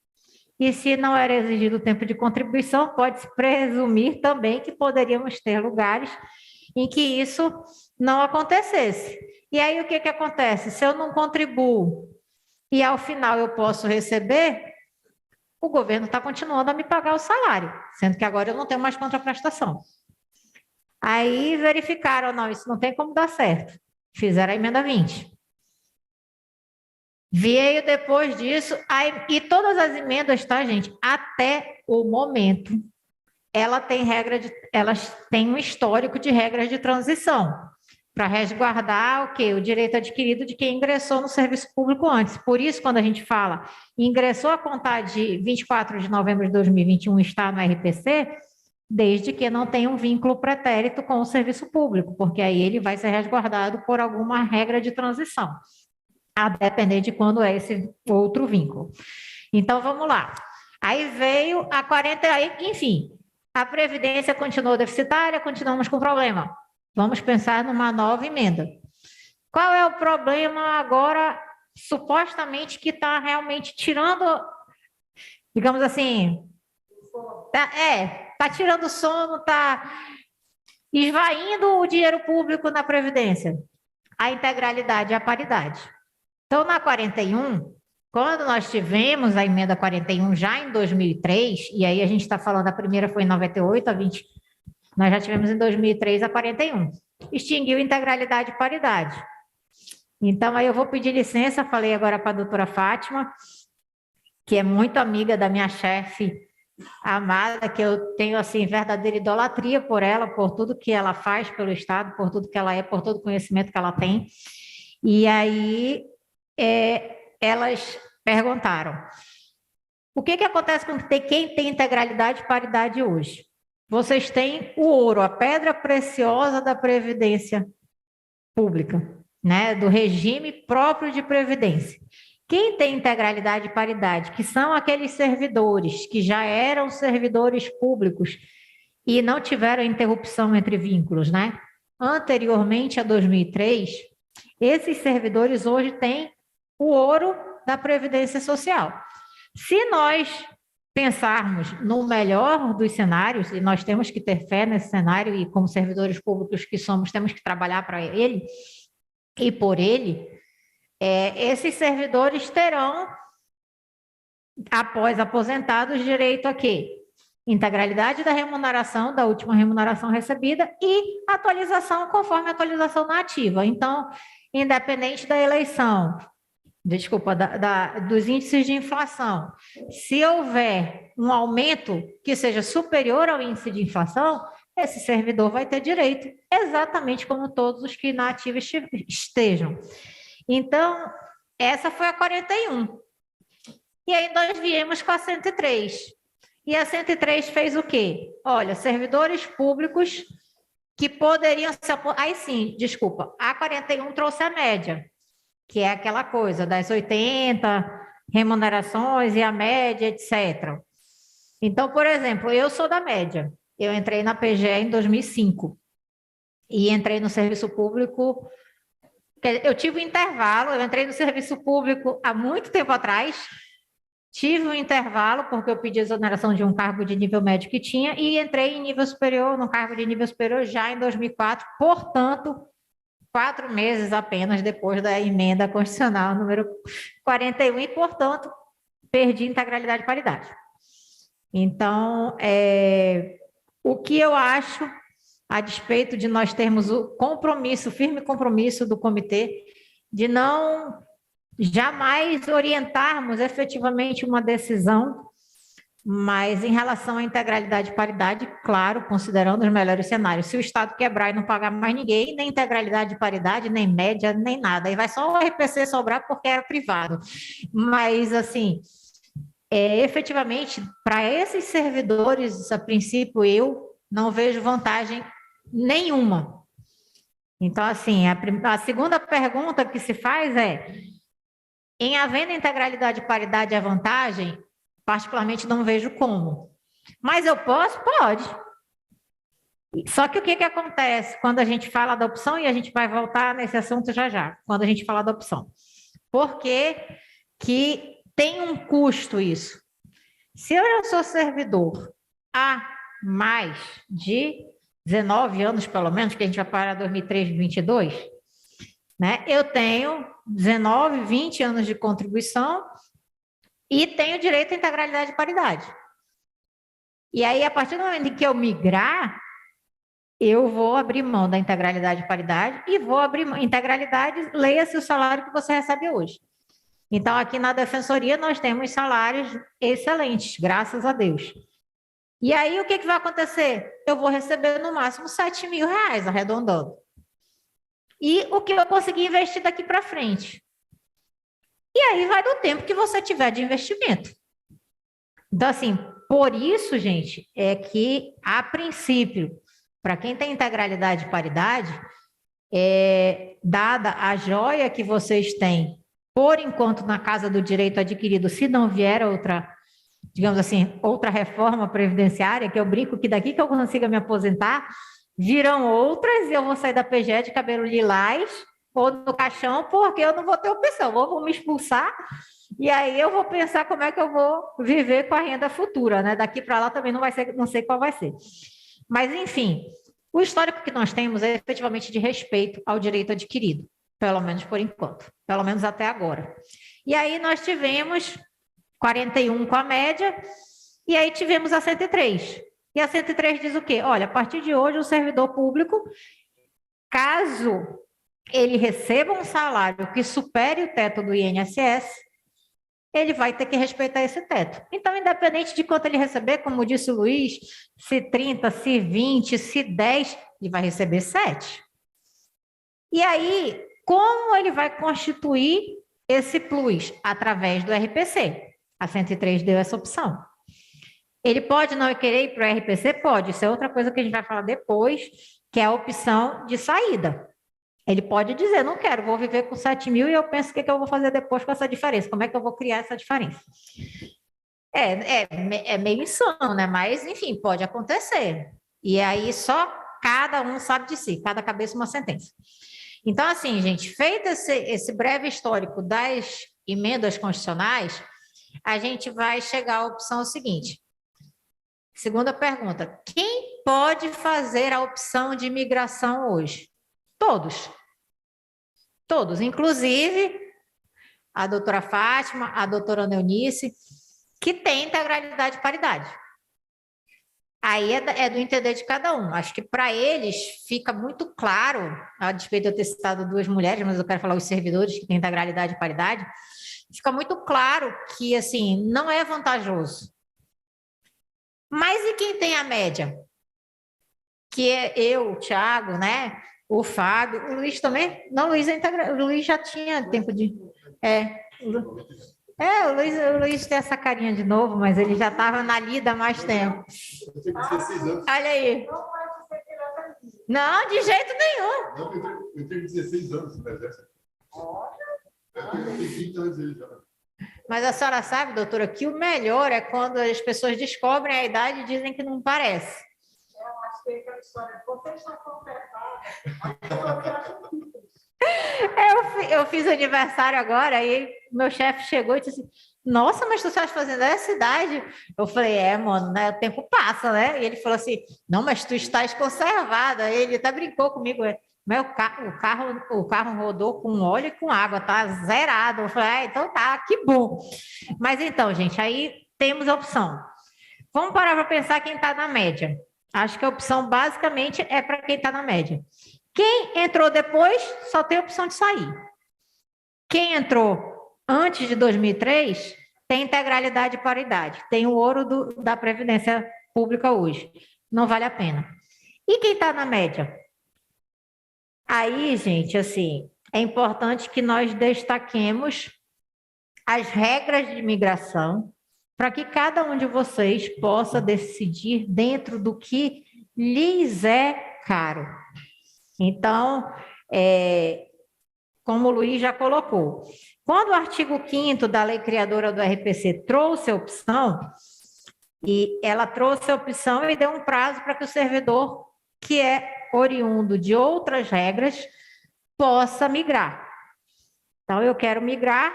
E se não era exigido o tempo de contribuição, pode-se presumir também que poderíamos ter lugares em que isso não acontecesse. E aí o que acontece? Se eu não contribuo e ao final eu posso receber, o governo está continuando a me pagar o salário, sendo que agora eu não tenho mais contraprestação. Aí verificaram, não, isso não tem como dar certo. Fizeram a emenda 20. Veio depois disso, e todas as emendas, tá, gente? Até o momento, elas têm um histórico de regras de transição, para resguardar o quê? O direito adquirido de quem ingressou no serviço público antes. Por isso, quando a gente fala ingressou a contar de 24 de novembro de 2021, está no RPC, desde que não tenha um vínculo pretérito com o serviço público, porque aí ele vai ser resguardado por alguma regra de transição, a depender de quando é esse outro vínculo. Então, vamos lá. Aí veio a 40, enfim, a Previdência continuou deficitária, continuamos com problema. Vamos pensar numa nova emenda. Qual é o problema agora, supostamente, que está realmente tirando, digamos assim, está tirando sono, está esvaindo o dinheiro público na Previdência? A integralidade e a paridade. Então, na 41, quando nós tivemos a emenda 41 já em 2003, e aí a gente está falando, a primeira foi em 98, a 20... Nós já tivemos em 2003 a 41. Extinguiu integralidade e paridade. Então, aí eu vou pedir licença, falei agora para a doutora Fátima, que é muito amiga da minha chefe amada, que eu tenho, assim, verdadeira idolatria por ela, por tudo que ela faz pelo Estado, por tudo que ela é, por todo o conhecimento que ela tem. E aí, elas perguntaram, o que acontece com quem tem integralidade e paridade hoje? Vocês têm o ouro, a pedra preciosa da Previdência Pública, né? Do regime próprio de Previdência. Quem tem integralidade e paridade, que são aqueles servidores que já eram servidores públicos e não tiveram interrupção entre vínculos, né? Anteriormente a 2003, esses servidores hoje têm o ouro da Previdência Social. Se nós pensarmos no melhor dos cenários, e nós temos que ter fé nesse cenário, e como servidores públicos que somos, temos que trabalhar para ele e por ele, esses servidores terão, após aposentados, direito a quê? Integralidade da remuneração, da última remuneração recebida, e atualização conforme a atualização na ativa. Então, independente da eleição, dos índices de inflação, se houver um aumento que seja superior ao índice de inflação, esse servidor vai ter direito, exatamente como todos os que na ativa estejam. Então, essa foi a 41. E aí nós viemos com a 103. E a 103 fez o quê? Olha, servidores públicos que poderiam se... Aí sim, desculpa, a 41 trouxe a média, que é aquela coisa das 80 remunerações e a média, etc. Então, por exemplo, eu sou da média. Eu entrei na PGE em 2005 e entrei no serviço público. Eu tive um intervalo, eu entrei no serviço público há muito tempo atrás, tive um intervalo porque eu pedi exoneração de um cargo de nível médio que tinha e entrei em nível superior, no cargo de nível superior já em 2004, portanto, 4 meses apenas depois da emenda constitucional número 41 e, portanto, perdi integralidade e paridade. Então, o que eu acho, a despeito de nós termos o compromisso, o firme compromisso do comitê, de não jamais orientarmos efetivamente uma decisão, mas em relação à integralidade e paridade, claro, considerando os melhores cenários. Se o Estado quebrar e não pagar mais ninguém, nem integralidade e paridade, nem média, nem nada. Aí vai só o RPC sobrar porque era privado. Mas, assim, efetivamente, para esses servidores, a princípio, eu não vejo vantagem nenhuma. Então, assim, a segunda pergunta que se faz é, em havendo integralidade, paridade e a vantagem, particularmente não vejo como. Mas eu posso? Pode. Só que o que acontece quando a gente fala da opção, e a gente vai voltar nesse assunto já já, quando a gente falar da opção. Por que tem um custo isso? Se eu já sou servidor há mais de 19 anos, pelo menos, que a gente vai para 2003, 2022, né? Eu tenho 19, 20 anos de contribuição e tenho direito à integralidade e paridade. E aí, a partir do momento em que eu migrar, eu vou abrir mão da integralidade e paridade e vou abrir mão. Integralidade, leia-se o salário que você recebe hoje. Então, aqui na Defensoria, nós temos salários excelentes, graças a Deus. E aí, o que vai acontecer? Eu vou receber, no máximo, R$7.000, arredondando. E o que eu conseguir investir daqui para frente. E aí, vai do tempo que você tiver de investimento. Então, assim, por isso, gente, é que, a princípio, para quem tem integralidade e paridade, dada a joia que vocês têm, por enquanto, na casa do direito adquirido, se não vier outra, digamos assim, outra reforma previdenciária, que eu brinco que daqui que eu consiga me aposentar, virão outras e eu vou sair da PGE de cabelo lilás ou no caixão, porque eu não vou ter opção, ou vou me expulsar, e aí eu vou pensar como é que eu vou viver com a renda futura, né? Daqui para lá também não vai ser, não sei qual vai ser. Mas, enfim, o histórico que nós temos é efetivamente de respeito ao direito adquirido, pelo menos por enquanto, pelo menos até agora. E aí nós tivemos 41 com a média, e aí tivemos a 103. E a 103 diz o quê? Olha, a partir de hoje, o servidor público, caso ele receba um salário que supere o teto do INSS, ele vai ter que respeitar esse teto. Então, independente de quanto ele receber, como disse o Luiz, se 30, se 20, se 10, ele vai receber 7. E aí, como ele vai constituir esse plus? Através do RPC. A 103 deu essa opção. Ele pode não querer ir para o RPC? Pode. Isso é outra coisa que a gente vai falar depois, que é a opção de saída. Ele pode dizer, não quero, vou viver com 7.000 e eu penso o que eu vou fazer depois com essa diferença. Como é que eu vou criar essa diferença? É meio insano, né? Mas, enfim, pode acontecer. E aí só cada um sabe de si, cada cabeça uma sentença. Então, assim, gente, feito esse breve histórico das emendas constitucionais, a gente vai chegar à opção seguinte. Segunda pergunta, quem pode fazer a opção de imigração hoje? Todos. Todos, inclusive a doutora Fátima, a doutora Neunice, que tem integralidade e paridade. Aí é do entender de cada um. Acho que para eles fica muito claro, a despeito de eu ter citado duas mulheres, mas eu quero falar os servidores que têm integralidade e paridade, fica muito claro que, assim, não é vantajoso. Mas e quem tem a média? Que é eu, o Thiago, né? O Fábio, o Luiz também? Não, o Luiz é integrado. O Luiz já tinha tempo de... o Luiz tem essa carinha de novo, mas ele já estava na lida há mais tempo. Eu tenho 16 anos. Olha aí. Não, de jeito nenhum. Não, eu tenho 16 anos no exército. Eu tenho 20 anos aí já. Mas a senhora sabe, doutora, que o melhor é quando as pessoas descobrem a idade e dizem que não parece. Eu acho que é aquela história, vocês estão completados. Eu fiz aniversário agora e meu chefe chegou e disse assim, nossa, mas tu estás fazendo essa idade? Eu falei, mano, né? O tempo passa, né? E ele falou assim, não, mas tu estás conservada. Ele até brincou comigo, mas o carro rodou com óleo e com água, tá zerado. Eu falei, então tá, que bom. Mas então, gente, aí temos a opção. Vamos parar para pensar quem está na média. Acho que a opção basicamente é para quem está na média. Quem entrou depois só tem a opção de sair. Quem entrou antes de 2003 tem integralidade e paridade. Tem o ouro da Previdência Pública hoje. Não vale a pena. E quem está na média? Aí, gente, assim, é importante que nós destaquemos as regras de imigração para que cada um de vocês possa decidir dentro do que lhes é caro. Então, como o Luiz já colocou. Quando o artigo 5º da lei criadora do RPC trouxe a opção, e ela trouxe a opção e deu um prazo para que o servidor, que é oriundo de outras regras, possa migrar. Então, eu quero migrar,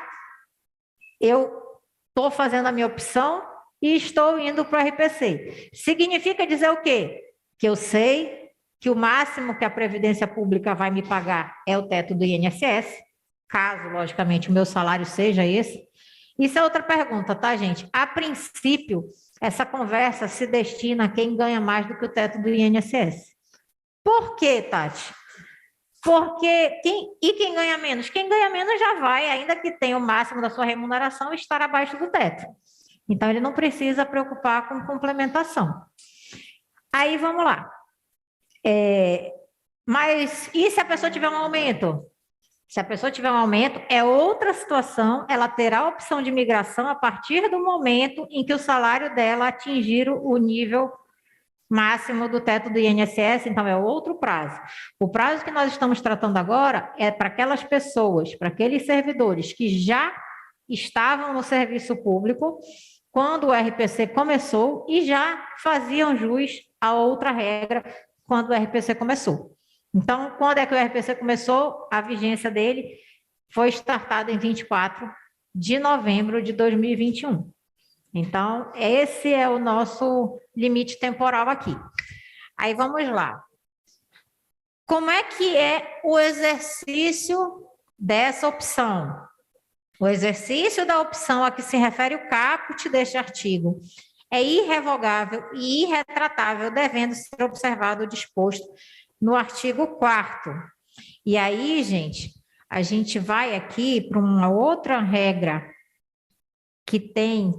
eu estou fazendo a minha opção e estou indo para o RPC. Significa dizer o quê? Que eu sei que o máximo que a Previdência Pública vai me pagar é o teto do INSS, caso, logicamente, o meu salário seja esse. Isso é outra pergunta, tá, gente? A princípio, essa conversa se destina a quem ganha mais do que o teto do INSS. Por quê, Tati? Porque quem ganha menos? Quem ganha menos já vai, ainda que tenha o máximo da sua remuneração, estar abaixo do teto. Então, ele não precisa preocupar com complementação. Aí, vamos lá. Mas e se a pessoa tiver um aumento? Se a pessoa tiver um aumento, é outra situação, ela terá a opção de migração a partir do momento em que o salário dela atingir o nível máximo do teto do INSS, então é outro prazo. O prazo que nós estamos tratando agora é para aquelas pessoas, para aqueles servidores que já estavam no serviço público quando o RPC começou e já faziam jus a outra regra quando o RPC começou. Então, quando é que o RPC começou? A vigência dele foi startada em 24 de novembro de 2021. Então, esse é o nosso limite temporal aqui. Aí, vamos lá. Como é que é o exercício dessa opção? O exercício da opção a que se refere o caput deste artigo é irrevogável e irretratável, devendo ser observado o disposto no artigo 4º. E aí, gente, a gente vai aqui para uma outra regra que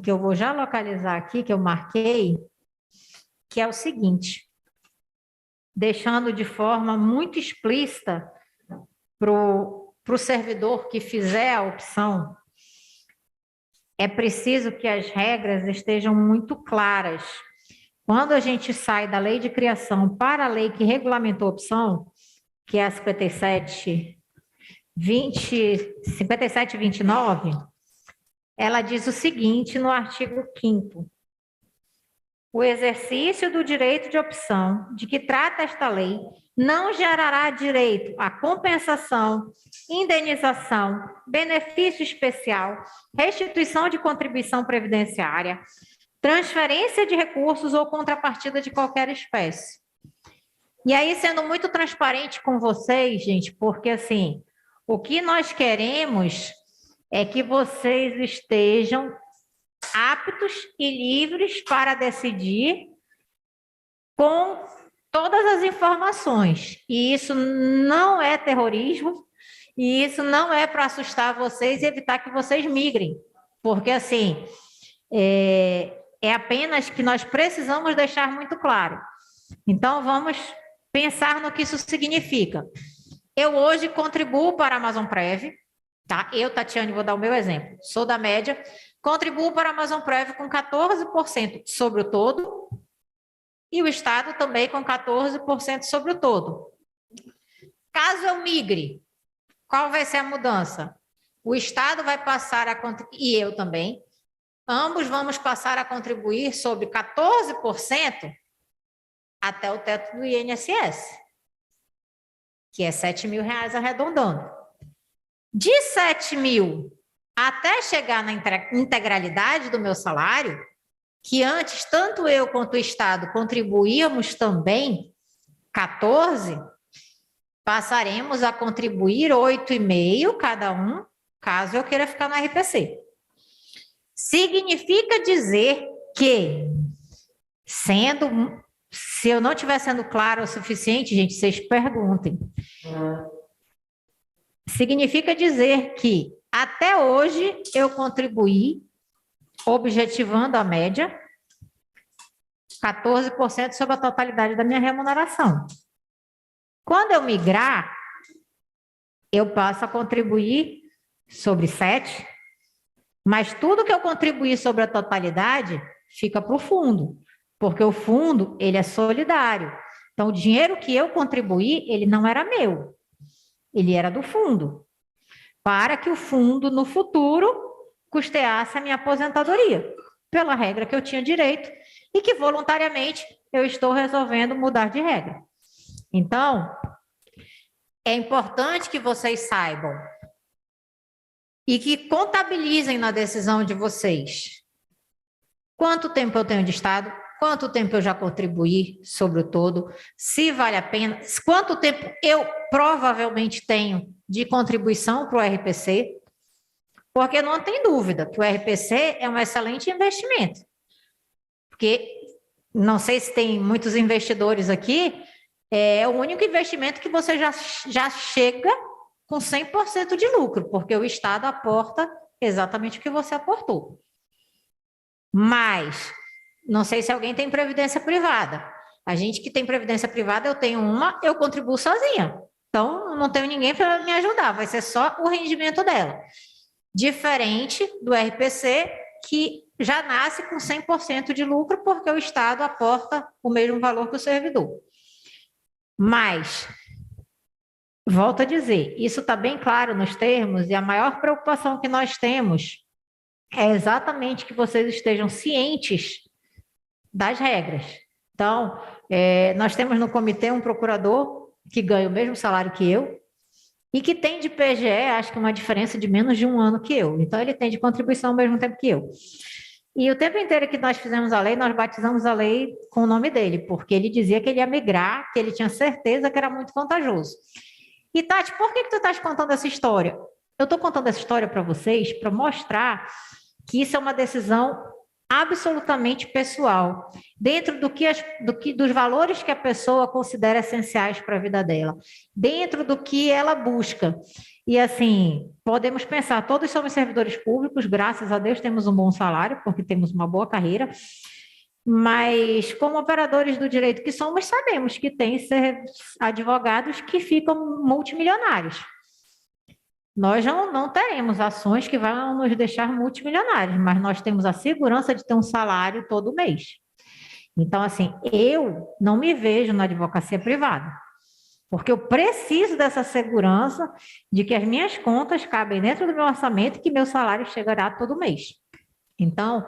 eu vou já localizar aqui, que eu marquei, que é o seguinte, deixando de forma muito explícita para o servidor que fizer a opção, é preciso que as regras estejam muito claras. Quando a gente sai da lei de criação para a lei que regulamentou a opção, que é a 5729, ela diz o seguinte no artigo 5º. O exercício do direito de opção de que trata esta lei não gerará direito à compensação, indenização, benefício especial, restituição de contribuição previdenciária, transferência de recursos ou contrapartida de qualquer espécie. E aí, sendo muito transparente com vocês, gente, porque assim, o que nós queremos é que vocês estejam aptos e livres para decidir com todas as informações. E isso não é terrorismo, e isso não é para assustar vocês e evitar que vocês migrem. Porque, assim, é apenas que nós precisamos deixar muito claro. Então, vamos pensar no que isso significa. Eu hoje contribuo para a Amazon Prev, tá? Eu, Tatiane, vou dar o meu exemplo. Sou da média, contribuo para a Amazon Prev com 14% sobre o todo e o Estado também com 14% sobre o todo. Caso eu migre, qual vai ser a mudança? O Estado vai passar a contribuir, e eu também, ambos vamos passar a contribuir sobre 14% até o teto do INSS, que é R$7.000 arredondando. De 7.000 até chegar na integralidade do meu salário, que antes tanto eu quanto o Estado contribuíamos também 14, passaremos a contribuir 8,5 cada um, caso eu queira ficar no RPC. Significa dizer que, se eu não estiver sendo claro o suficiente, gente, vocês perguntem. Significa dizer que, até hoje, eu contribuí, objetivando a média, 14% sobre a totalidade da minha remuneração. Quando eu migrar, eu passo a contribuir sobre 7%, mas tudo que eu contribuir sobre a totalidade fica para o fundo, porque o fundo, ele é solidário. Então, o dinheiro que eu contribuí, ele não era meu. ele era do fundo, para que o fundo, no futuro, custeasse a minha aposentadoria, pela regra que eu tinha direito e que voluntariamente eu estou resolvendo mudar de regra. Então, é importante que vocês saibam e que contabilizem na decisão de vocês quanto tempo eu tenho de Estado, quanto tempo eu já contribuí sobre o todo, se vale a pena, quanto tempo eu provavelmente tenho de contribuição para o RPC, porque não tem dúvida que o RPC é um excelente investimento. Porque, não sei se tem muitos investidores aqui, é o único investimento que você já chega com 100% de lucro, porque o Estado aporta exatamente o que você aportou. Mas, não sei se alguém tem previdência privada. A gente que tem previdência privada, eu tenho uma, eu contribuo sozinha. Então, não tenho ninguém para me ajudar, vai ser só o rendimento dela. Diferente do RPC, que já nasce com 100% de lucro, porque o Estado aporta o mesmo valor que o servidor. Mas, volto a dizer, isso está bem claro nos termos, e a maior preocupação que nós temos é exatamente que vocês estejam cientes das regras. Então, nós temos no comitê um procurador que ganha o mesmo salário que eu e que tem de PGE, acho que uma diferença de menos de um ano que eu. Então, ele tem de contribuição ao mesmo tempo que eu. E o tempo inteiro que nós fizemos a lei, nós batizamos a lei com o nome dele, porque ele dizia que ele ia migrar, que ele tinha certeza que era muito vantajoso. E, Tati, por que tu estás contando essa história? Eu estou contando essa história para vocês para mostrar que isso é uma decisão absolutamente pessoal, dentro dos valores que a pessoa considera essenciais para a vida dela, dentro do que ela busca. E assim, podemos pensar, todos somos servidores públicos, graças a Deus temos um bom salário, porque temos uma boa carreira, mas como operadores do direito que somos, sabemos que tem advogados que ficam multimilionários. Nós não teremos ações que vão nos deixar multimilionários, mas nós temos a segurança de ter um salário todo mês. Então, assim, eu não me vejo na advocacia privada, porque eu preciso dessa segurança de que as minhas contas cabem dentro do meu orçamento e que meu salário chegará todo mês. Então,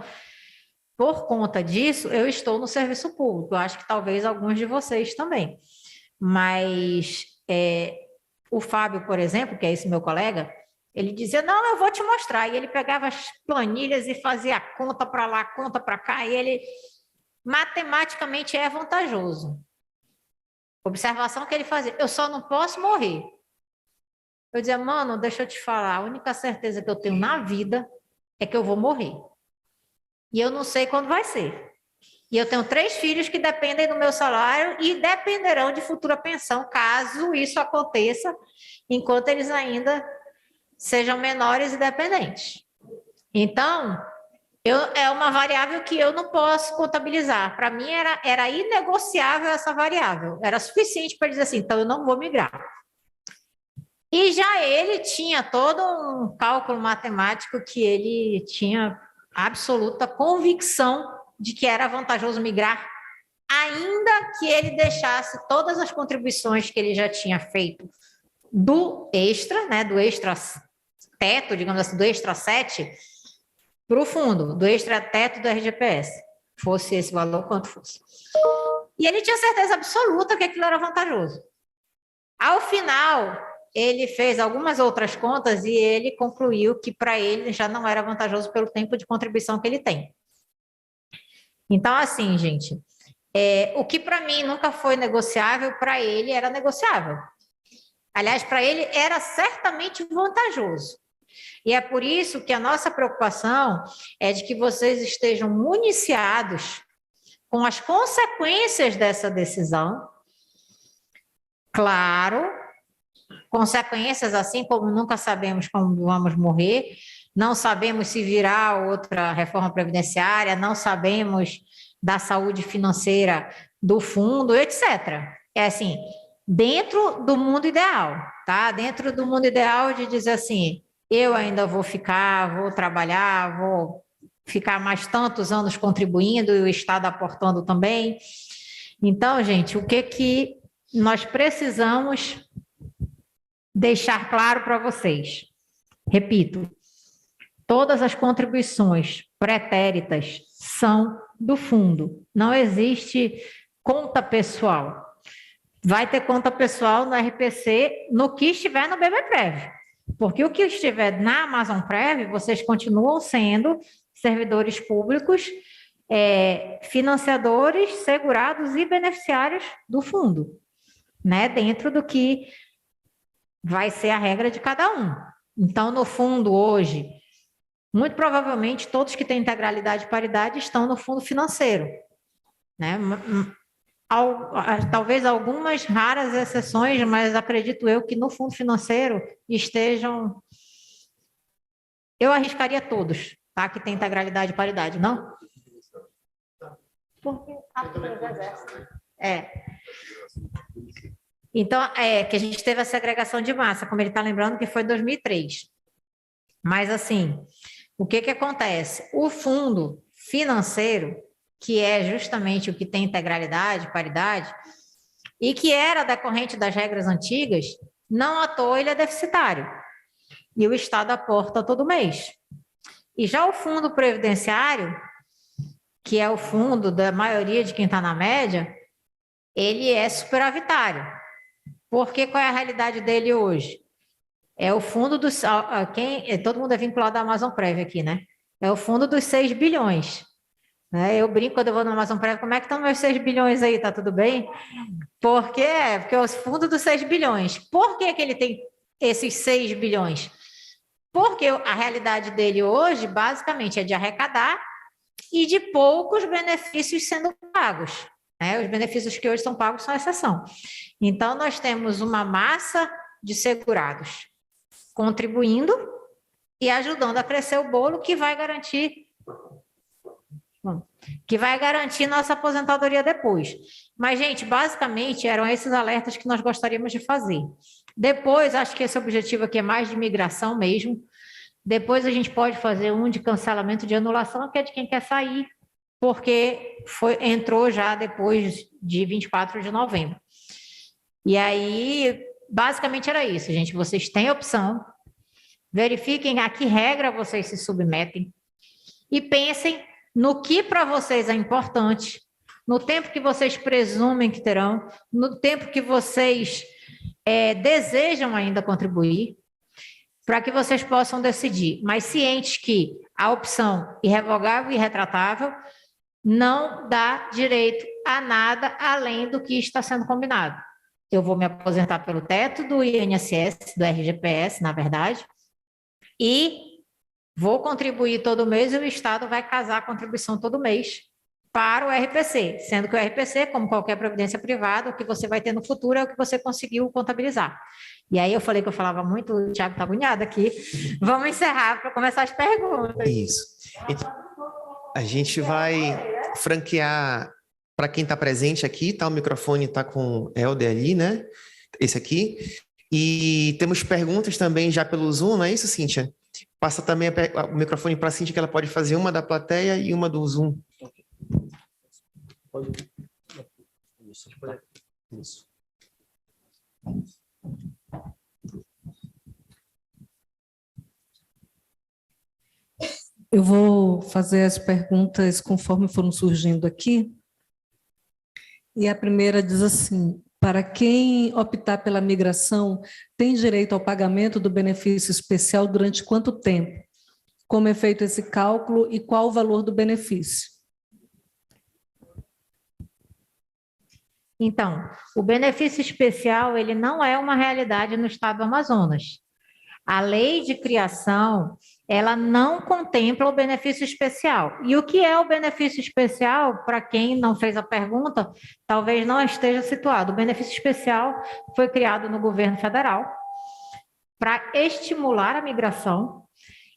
por conta disso, eu estou no serviço público. Eu acho que talvez alguns de vocês também. Mas o Fábio, por exemplo, que é esse meu colega, ele dizia, não, eu vou te mostrar. E ele pegava as planilhas e fazia conta para lá, conta para cá, e ele matematicamente é vantajoso. Observação que ele fazia, eu só não posso morrer. Eu dizia, mano, deixa eu te falar, a única certeza que eu tenho na vida é que eu vou morrer. E eu não sei quando vai ser. E eu tenho 3 filhos que dependem do meu salário e dependerão de futura pensão, caso isso aconteça, enquanto eles ainda sejam menores e dependentes. Então, é uma variável que eu não posso contabilizar. Para mim, era inegociável essa variável. Era suficiente para dizer assim, então eu não vou migrar. E já ele tinha todo um cálculo matemático que ele tinha absoluta convicção de que era vantajoso migrar, ainda que ele deixasse todas as contribuições que ele já tinha feito do extra, né, do extra teto, digamos assim, do extra 7, para o fundo, do extra teto do RGPS, fosse esse valor quanto fosse. E ele tinha certeza absoluta que aquilo era vantajoso. Ao final, ele fez algumas outras contas e ele concluiu que para ele já não era vantajoso pelo tempo de contribuição que ele tem. Então, assim, gente, o que para mim nunca foi negociável, para ele era negociável. Aliás, para ele era certamente vantajoso. E é por isso que a nossa preocupação é de que vocês estejam municiados com as consequências dessa decisão. Claro, consequências assim como nunca sabemos como vamos morrer, não sabemos se virá outra reforma previdenciária, não sabemos da saúde financeira do fundo, etc. É assim, dentro do mundo ideal, tá? Dentro do mundo ideal de dizer assim, eu ainda vou ficar, vou trabalhar, vou ficar mais tantos anos contribuindo e o Estado aportando também. Então, gente, o que nós precisamos deixar claro para vocês. Repito, todas as contribuições pretéritas são do fundo. Não existe conta pessoal. Vai ter conta pessoal no RPC no que estiver no BBPrev. Porque o que estiver na Amazon Prev, vocês continuam sendo servidores públicos, financiadores, segurados e beneficiários do fundo, né? Dentro do que vai ser a regra de cada um. Então, no fundo, hoje, muito provavelmente, todos que têm integralidade e paridade estão no fundo financeiro, né? Talvez algumas raras exceções, mas acredito eu que no fundo financeiro estejam... Eu arriscaria todos, tá? Que tem integralidade e paridade, não? Porque Então, que a gente teve a segregação de massa, como ele está lembrando, que foi em 2003. Mas, assim, o que acontece? O fundo financeiro, que é justamente o que tem integralidade, paridade, e que era decorrente das regras antigas, não à toa ele é deficitário. E o Estado aporta todo mês. E já o fundo previdenciário, que é o fundo da maioria de quem está na média, ele é superavitário. Porque qual é a realidade dele hoje? É o fundo dos... todo mundo é vinculado à Amazon Prev aqui, né? É o fundo dos 6 bilhões. Eu brinco quando eu vou no Amazon Prev, como é que estão meus 6 bilhões aí? Tá tudo bem? Porque é o fundo dos 6 bilhões. Por que ele tem esses 6 bilhões? Porque a realidade dele hoje, basicamente, é de arrecadar e de poucos benefícios sendo pagos. Os benefícios que hoje são pagos são exceção. Então, nós temos uma massa de segurados contribuindo e ajudando a crescer o bolo que vai garantir nossa aposentadoria depois. Mas, gente, basicamente, eram esses alertas que nós gostaríamos de fazer. Depois, acho que esse objetivo aqui é mais de migração mesmo. Depois a gente pode fazer um de cancelamento de anulação, que é de quem quer sair, porque entrou já depois de 24 de novembro. E aí, basicamente era isso, gente. Vocês têm opção, verifiquem a que regra vocês se submetem e pensem no que para vocês é importante, no tempo que vocês presumem que terão, no tempo que vocês desejam ainda contribuir, para que vocês possam decidir, mas cientes que a opção irrevogável e irretratável não dá direito a nada além do que está sendo combinado. Eu vou me aposentar pelo teto do INSS, do RGPS, na verdade, e vou contribuir todo mês e o Estado vai casar a contribuição todo mês para o RPC, sendo que o RPC, como qualquer previdência privada, o que você vai ter no futuro é o que você conseguiu contabilizar. E aí eu falei que eu falava muito, o Thiago está agoniado aqui. Vamos encerrar para começar as perguntas. Isso. Então, a gente vai franquear para quem está presente aqui, tá? O microfone está com o Helder ali, né? Esse aqui. E temos perguntas também já pelo Zoom, não é isso, Cíntia? Passa também o microfone para a Cíntia, que ela pode fazer uma da plateia e uma do Zoom. Isso. Eu vou fazer as perguntas conforme foram surgindo aqui. E a primeira diz assim: para quem optar pela migração, tem direito ao pagamento do benefício especial durante quanto tempo? Como é feito esse cálculo e qual o valor do benefício? Então, o benefício especial, ele não é uma realidade no estado do Amazonas. A lei de criação, ela não contempla o benefício especial. E o que é o benefício especial, para quem não fez a pergunta, talvez não esteja situado. O benefício especial foi criado no governo federal para estimular a migração.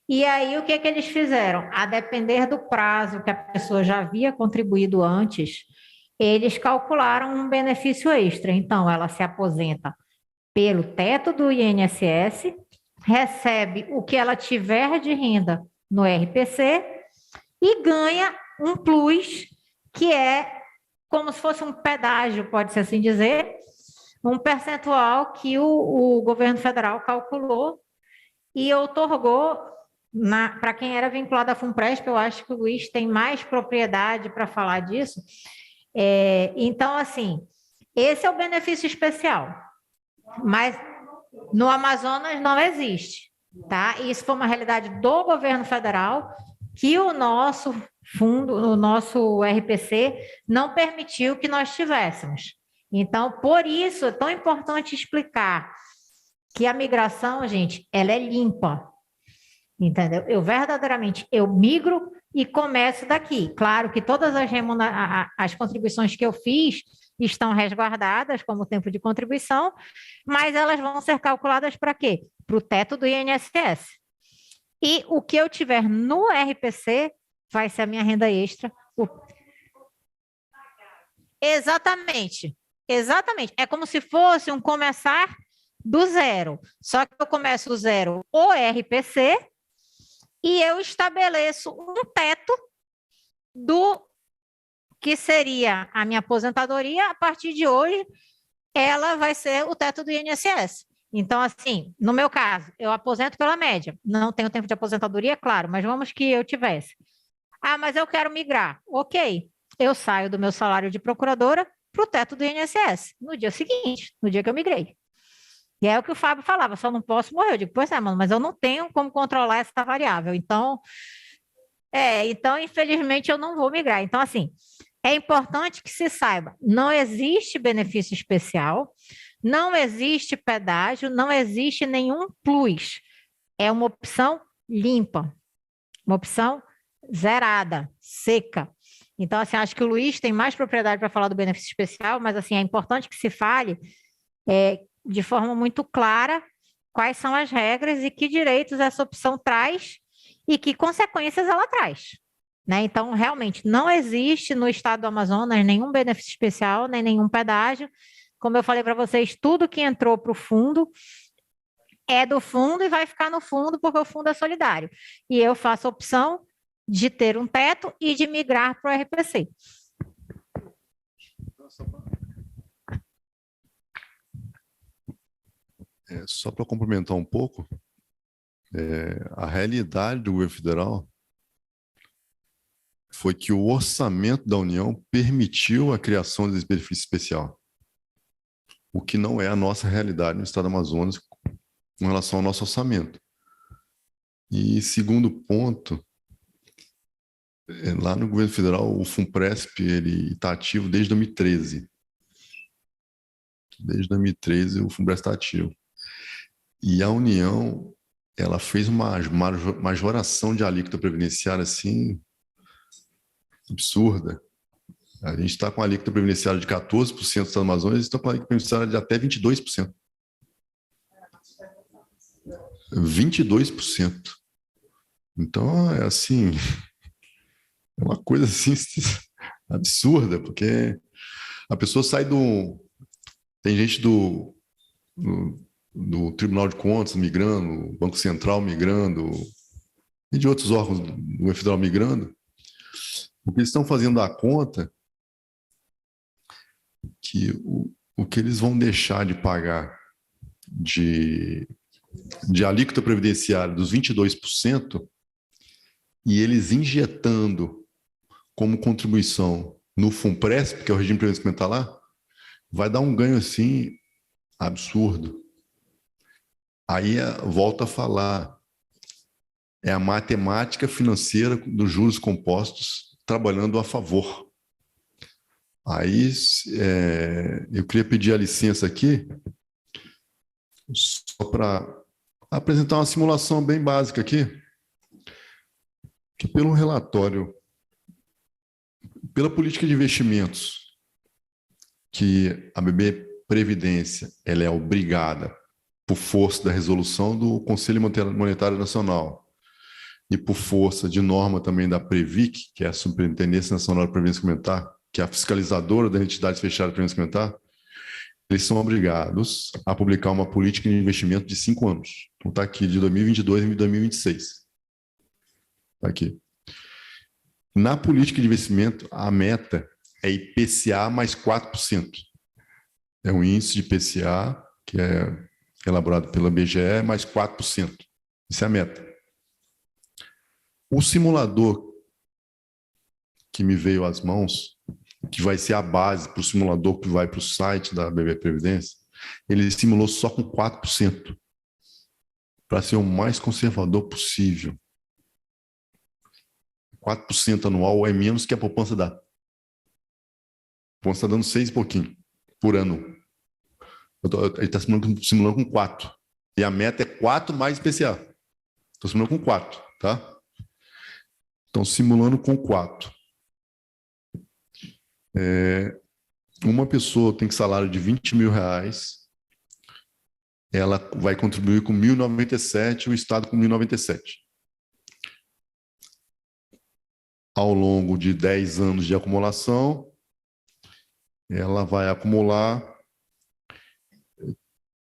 E aí, o que eles fizeram? A depender do prazo que a pessoa já havia contribuído antes, eles calcularam um benefício extra. Então, ela se aposenta pelo teto do INSS, recebe o que ela tiver de renda no RPC e ganha um plus, que é como se fosse um pedágio, pode-se assim dizer, um percentual que o governo federal calculou e outorgou para quem era vinculado à FUNPRESP. Eu acho que o Luiz tem mais propriedade para falar disso. Então, assim, esse é o benefício especial, mas no Amazonas não existe, tá? Isso foi uma realidade do governo federal que o nosso fundo, o nosso RPC, não permitiu que nós tivéssemos. Então, por isso, é tão importante explicar que a migração, gente, ela é limpa, entendeu? Eu verdadeiramente, eu migro e começo daqui. Claro que todas as contribuições que eu fiz estão resguardadas como tempo de contribuição, mas elas vão ser calculadas para quê? Para o teto do INSS. E o que eu tiver no RPC vai ser a minha renda extra. Exatamente. Exatamente. É como se fosse um começar do zero. Só que eu começo do zero o RPC e eu estabeleço um teto do que seria a minha aposentadoria. A partir de hoje, ela vai ser o teto do INSS. Então, assim, no meu caso, eu aposento pela média. Não tenho tempo de aposentadoria, claro, mas vamos que eu tivesse. Ah, mas eu quero migrar. Ok, eu saio do meu salário de procuradora para o teto do INSS no dia seguinte, no dia que eu migrei. E é o que o Fábio falava, só não posso morrer. Eu digo, pois é, mano, mas eu não tenho como controlar essa variável. Então, infelizmente, eu não vou migrar. Então, assim, é importante que se saiba, não existe benefício especial, não existe pedágio, não existe nenhum plus. É uma opção limpa, uma opção zerada, seca. Então, assim, acho que o Luiz tem mais propriedade para falar do benefício especial, mas, assim, é importante que se fale de forma muito clara quais são as regras e que direitos essa opção traz e que consequências ela traz. Né? Então, realmente, não existe no estado do Amazonas nenhum benefício especial, nem nenhum pedágio. Como eu falei para vocês, tudo que entrou para o fundo é do fundo e vai ficar no fundo, porque o fundo é solidário. E eu faço a opção de ter um teto e de migrar para o RPC. Só para complementar um pouco, a realidade do governo federal foi que o orçamento da União permitiu a criação desse benefício especial, o que não é a nossa realidade no estado do Amazonas com relação ao nosso orçamento. E segundo ponto, lá no governo federal, o FUNPRESP está ativo desde 2013. Desde 2013 o FUNPRESP está ativo. E a União, ela fez uma majoração de alíquota previdenciária assim absurda. A gente está com a alíquota previdenciária de 14% do estado do Amazonas, e estão com a alíquota previdenciária de até 22%. 22%. Então, é assim, é uma coisa assim absurda, porque a pessoa sai tem gente do Tribunal de Contas migrando, Banco Central migrando, e de outros órgãos do governo federal migrando, porque eles estão fazendo a conta que o que eles vão deixar de pagar de alíquota previdenciária dos 22%, e eles injetando como contribuição no FUNPRESP, que é o regime previdenciário lá, vai dar um ganho assim absurdo. Aí volta a falar, é a matemática financeira dos juros compostos trabalhando a favor. Aí eu queria pedir a licença aqui só para apresentar uma simulação bem básica aqui, que pelo relatório, pela política de investimentos, que a BB Previdência ela é obrigada por força da resolução do Conselho Monetário Nacional e por força de norma também da Previc, que é a Superintendência Nacional de Previdência Complementar, que é a fiscalizadora das entidades fechadas de previdência complementar, eles são obrigados a publicar uma política de investimento de 5 anos. Então está aqui, de 2022 e 2026. Está aqui. Na política de investimento, a meta é IPCA mais 4%. É um índice de IPCA, que é elaborado pela BGE, mais 4%. Isso é a meta. O simulador que me veio às mãos, que vai ser a base para o simulador que vai para o site da BB Previdência, ele simulou só com 4%, para ser o mais conservador possível. 4% anual é menos que a poupança dá. A poupança está dando 6 e pouquinho por ano. Ele está simulando com 4. E a meta é 4 mais IPCA. Estou simulando com 4, tá? Então, simulando com 4. Uma pessoa tem salário de R$20.000, ela vai contribuir com 1.097, o Estado com 1.097. Ao longo de 10 anos de acumulação, ela vai acumular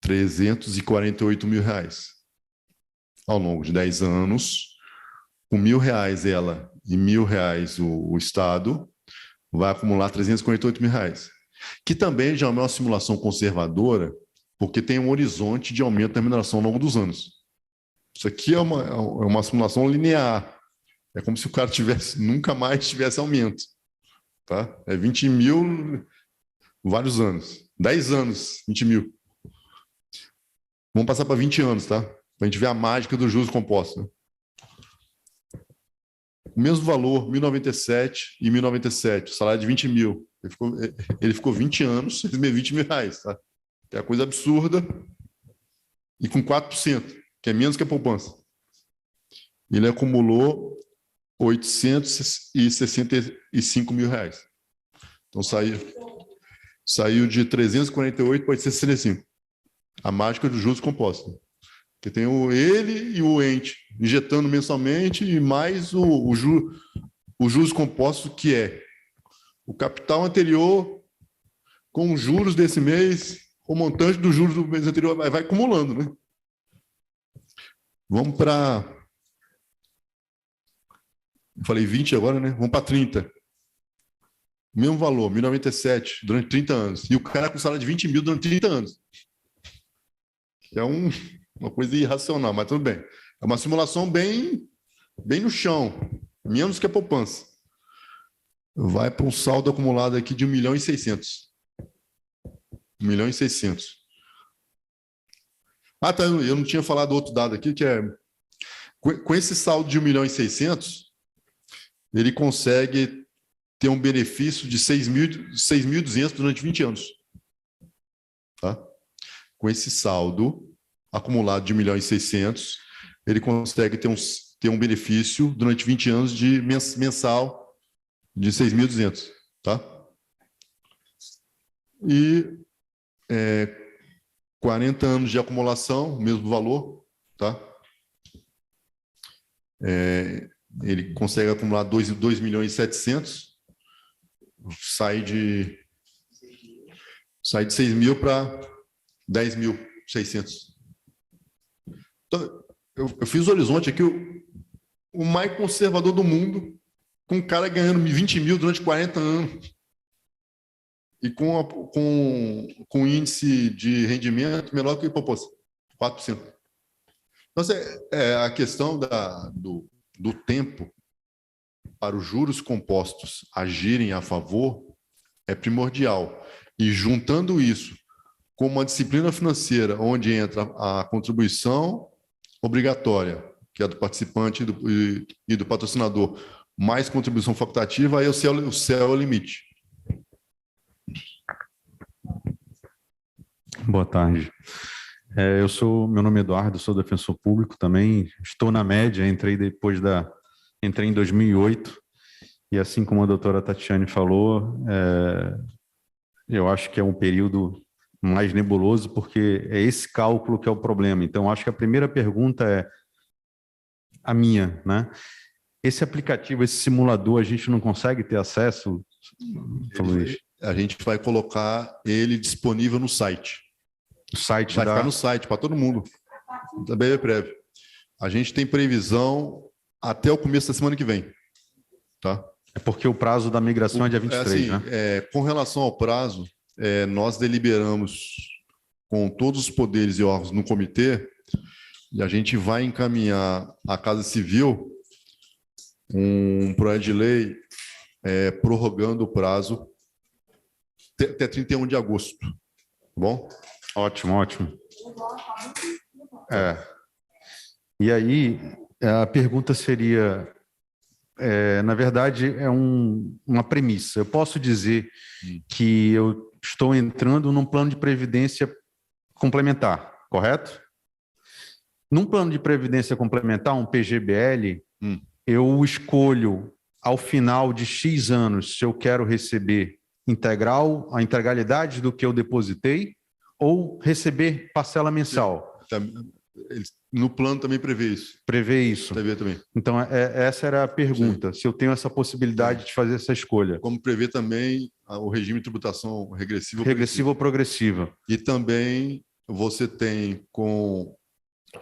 R$348.000. Ao longo de 10 anos, com R$1.000 ela e R$1.000 o Estado, vai acumular R$348.000. Que também já é uma simulação conservadora, porque tem um horizonte de aumento da remuneração ao longo dos anos. Isso aqui é uma simulação linear. É como se o cara nunca mais tivesse aumento. Tá? É 20 mil, vários anos. 10 anos, 20 mil. Vamos passar para 20 anos, tá? Para a gente ver a mágica dos juros compostos. Né? O mesmo valor, 1.097 e 1.097, salário de 20 mil. Ele ficou 20 anos, R$20.000, tá? Que é uma coisa absurda. E com 4%, que é menos que a poupança. Ele acumulou R$865.000. Então saiu de 348 para 865. A mágica dos juros compostos. Que tem ele e o ente injetando mensalmente e mais os juros compostos, que é o capital anterior com os juros desse mês, o montante dos juros do mês anterior, vai acumulando, né? Vamos para... Falei 20 agora, né? Vamos para 30. Mesmo valor, 1.097 durante 30 anos. E o cara com salário de 20 mil durante 30 anos. É uma coisa irracional, mas tudo bem. É uma simulação bem no chão, menos que a poupança. Vai para um saldo acumulado aqui de 1.600.000. 1.600.000. Ah, tá, eu não tinha falado outro dado aqui, que é... Com esse saldo de 1.600.000, ele consegue ter um benefício de 6.200 durante 20 anos. Tá? Com esse saldo acumulado de 1.600.000, ele consegue ter um benefício durante 20 anos de mensal de 6.200, tá? E 40 anos de acumulação, mesmo valor, tá? Ele consegue acumular 2.700.000, sai de 6.000 para 10.600. Então, eu fiz o horizonte aqui, o mais conservador do mundo, com um cara ganhando 20 mil durante 40 anos e com índice de rendimento menor que a poupança, 4%. Então, a questão do tempo para os juros compostos agirem a favor é primordial. E juntando isso com uma disciplina financeira onde entra a contribuição obrigatória, que é do participante e do patrocinador, mais contribuição facultativa, aí o céu é o limite. Boa tarde. Meu nome é Eduardo, sou defensor público também, estou na média, entrei em 2008, e assim como a doutora Tatiane falou, eu acho que é um período mais nebuloso, porque é esse cálculo que é o problema. Então, acho que a primeira pergunta é a minha, né? Esse aplicativo, esse simulador, a gente não consegue ter acesso, Luiz? A gente vai colocar ele disponível no site. Vai ficar no site para todo mundo. Também é breve. A gente tem previsão até o começo da semana que vem. Tá? É porque o prazo da migração é dia 23, né? Com relação ao prazo, nós deliberamos com todos os poderes e órgãos no comitê, e a gente vai encaminhar à Casa Civil um projeto de lei prorrogando o prazo até 31 de agosto. Tá bom? Ótimo, ótimo. E aí, a pergunta seria, na verdade, uma premissa. Eu posso dizer que eu estou entrando num plano de previdência complementar, correto? Num plano de previdência complementar, um PGBL, eu escolho, ao final de X anos, se eu quero receber a integralidade do que eu depositei ou receber parcela mensal. No plano também prevê isso. Prevê isso. Prevê também. Então, essa era a pergunta, se eu tenho essa possibilidade de fazer essa escolha. Como prevê também o regime de tributação regressiva ou progressiva. E também você tem com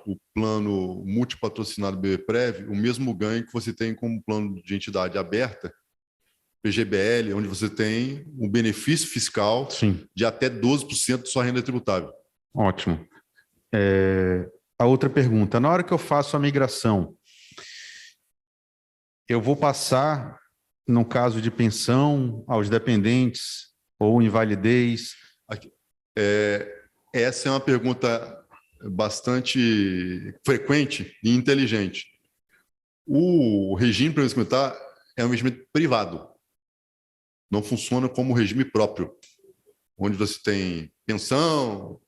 o plano multipatrocinado BBPrev o mesmo ganho que você tem com o plano de entidade aberta, PGBL, onde você tem um benefício fiscal de até 12% de sua renda tributável. Ótimo. A outra pergunta, na hora que eu faço a migração, eu vou passar, no caso de pensão, aos dependentes ou invalidez? Essa é uma pergunta bastante frequente e inteligente. O regime previdência complementar é um investimento privado. Não funciona como regime próprio, onde você tem pensão,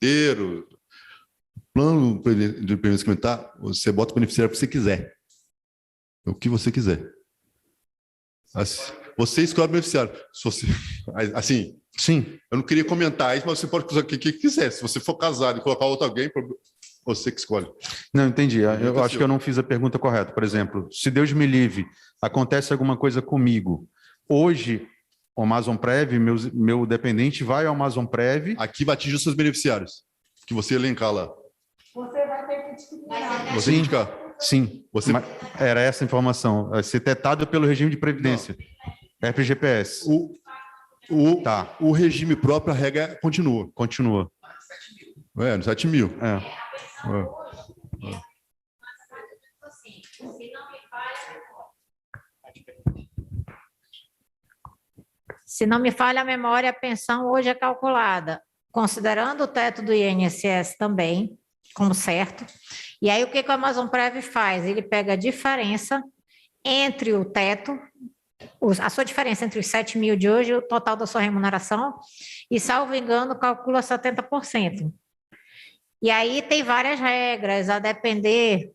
herdeiro. Plano de previdência complementar, você bota o beneficiário que você quiser. O que você quiser. Você escolhe o beneficiário. Se você, assim, sim, eu não queria comentar isso, mas você pode usar o que quiser. Se você for casado e colocar outro alguém, você que escolhe. Não, entendi. Eu acho que eu não fiz a pergunta correta. Por exemplo, se Deus me livre, acontece alguma coisa comigo. Hoje, o Amazonprev, meu dependente vai ao Amazonprev. Aqui vai atingir os seus beneficiários, que você elencar lá. Você vai ter que discriminar. Você indicar. Sim, era essa a informação. Vai ser tetado pelo regime de previdência. FGPS. O regime próprio, a regra continua. Continua. No 7 mil. Se não me falha a memória, a pensão hoje é calculada, considerando o teto do INSS também, como certo. E aí, o que o Amazonprev faz? Ele pega a diferença entre o teto, a sua diferença entre os 7 mil de hoje e o total da sua remuneração, e, salvo engano, calcula 70%. E aí tem várias regras, a depender.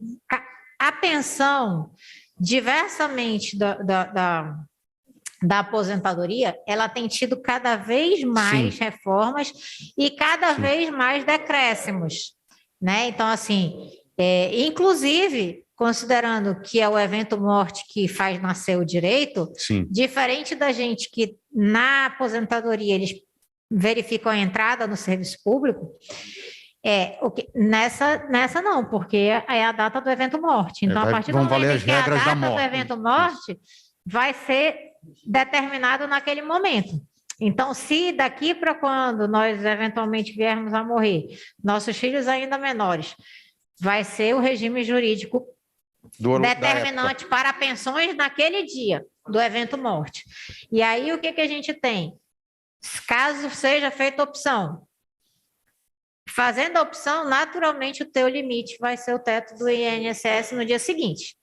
A pensão, diversamente da aposentadoria, ela tem tido cada vez mais reformas e cada vez mais decréscimos, né? Então, assim, inclusive, considerando que é o evento morte que faz nascer o direito, diferente da gente que na aposentadoria eles verificam a entrada no serviço público, nessa não, porque é a data do evento morte. Então, a partir do momento que a data do evento morte vai ser determinado naquele momento. Então, se daqui para quando nós eventualmente viermos a morrer, nossos filhos ainda menores, vai ser o regime jurídico determinante para pensões naquele dia do evento morte. E aí, o que a gente tem? Caso seja feita opção, fazendo a opção, naturalmente o teu limite vai ser o teto do INSS no dia seguinte.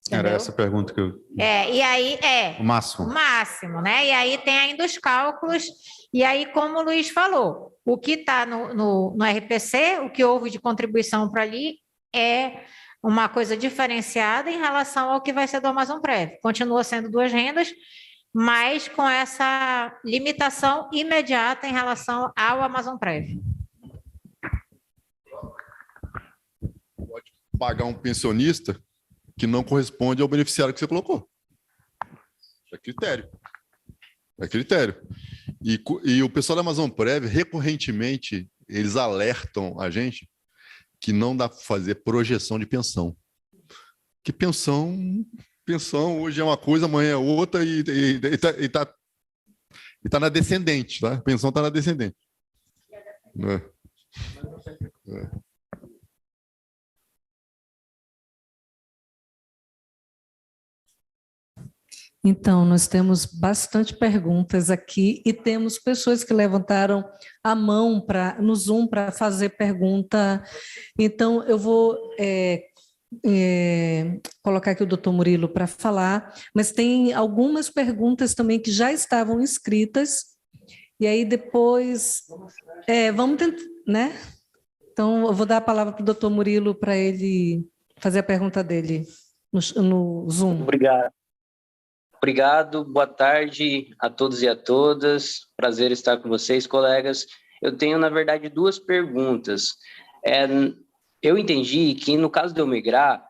Entendeu? Era essa a pergunta que eu... E aí o máximo. O máximo, né? E aí tem ainda os cálculos, e aí, como o Luiz falou, o que está no RPC, o que houve de contribuição para ali, é uma coisa diferenciada em relação ao que vai ser do Amazonprev. Continua sendo 2 rendas, mas com essa limitação imediata em relação ao Amazonprev. Pode pagar um pensionista que não corresponde ao beneficiário que você colocou. É critério. É critério. E o pessoal da Amazonprev, recorrentemente, eles alertam a gente que não dá para fazer projeção de pensão. Que pensão hoje é uma coisa, amanhã é outra, e E está na descendente, tá? A pensão está na descendente. Então, nós temos bastante perguntas aqui e temos pessoas que levantaram a mão no Zoom para fazer pergunta. Então, eu vou colocar aqui o doutor Murilo para falar, mas tem algumas perguntas também que já estavam escritas, e aí depois, vamos tentar, né? Então, eu vou dar a palavra para o doutor Murilo para ele fazer a pergunta dele no Zoom. Obrigado, boa tarde a todos e a todas, prazer estar com vocês, colegas. Eu tenho, na verdade, duas perguntas. Eu entendi que, no caso de eu migrar,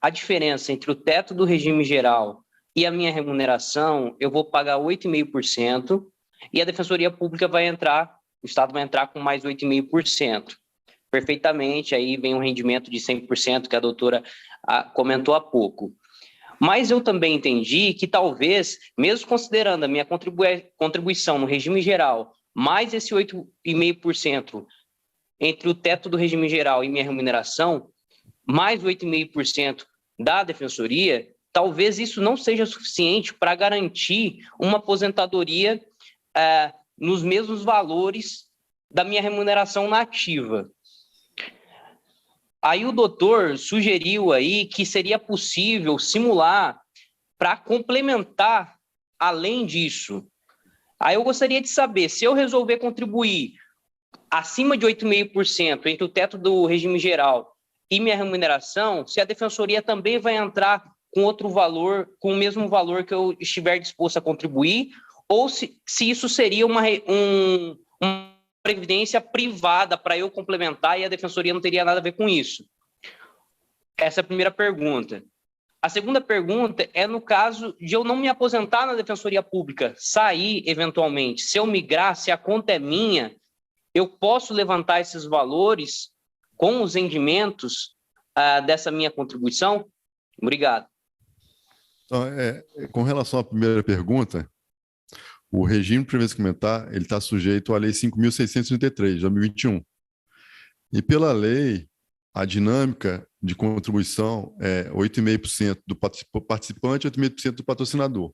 a diferença entre o teto do regime geral e a minha remuneração, eu vou pagar 8,5%, e a Defensoria Pública vai entrar, o Estado vai entrar com mais 8,5%. Perfeitamente, aí vem um rendimento de 100% que a doutora comentou há pouco. Mas eu também entendi que talvez, mesmo considerando a minha contribuição no regime geral, mais esse 8,5% entre o teto do regime geral e minha remuneração, mais 8,5% da Defensoria, talvez isso não seja suficiente para garantir uma aposentadoria nos mesmos valores da minha remuneração nativa. Aí o doutor sugeriu aí que seria possível simular para complementar além disso. Aí eu gostaria de saber, se eu resolver contribuir acima de 8,5% entre o teto do regime geral e minha remuneração, se a Defensoria também vai entrar com outro valor, com o mesmo valor que eu estiver disposto a contribuir, ou se isso seria uma previdência privada para eu complementar e a Defensoria não teria nada a ver com isso. Essa é a primeira pergunta. A segunda pergunta é no caso de eu não me aposentar na Defensoria Pública, sair eventualmente, se eu migrar, se a conta é minha, eu posso levantar esses valores com os rendimentos dessa minha contribuição? Obrigado. Então, com relação à primeira pergunta, o regime de previdência complementar ele está sujeito à Lei 5.633, de 2021. E pela lei, a dinâmica de contribuição é 8,5% do participante e 8,5% do patrocinador.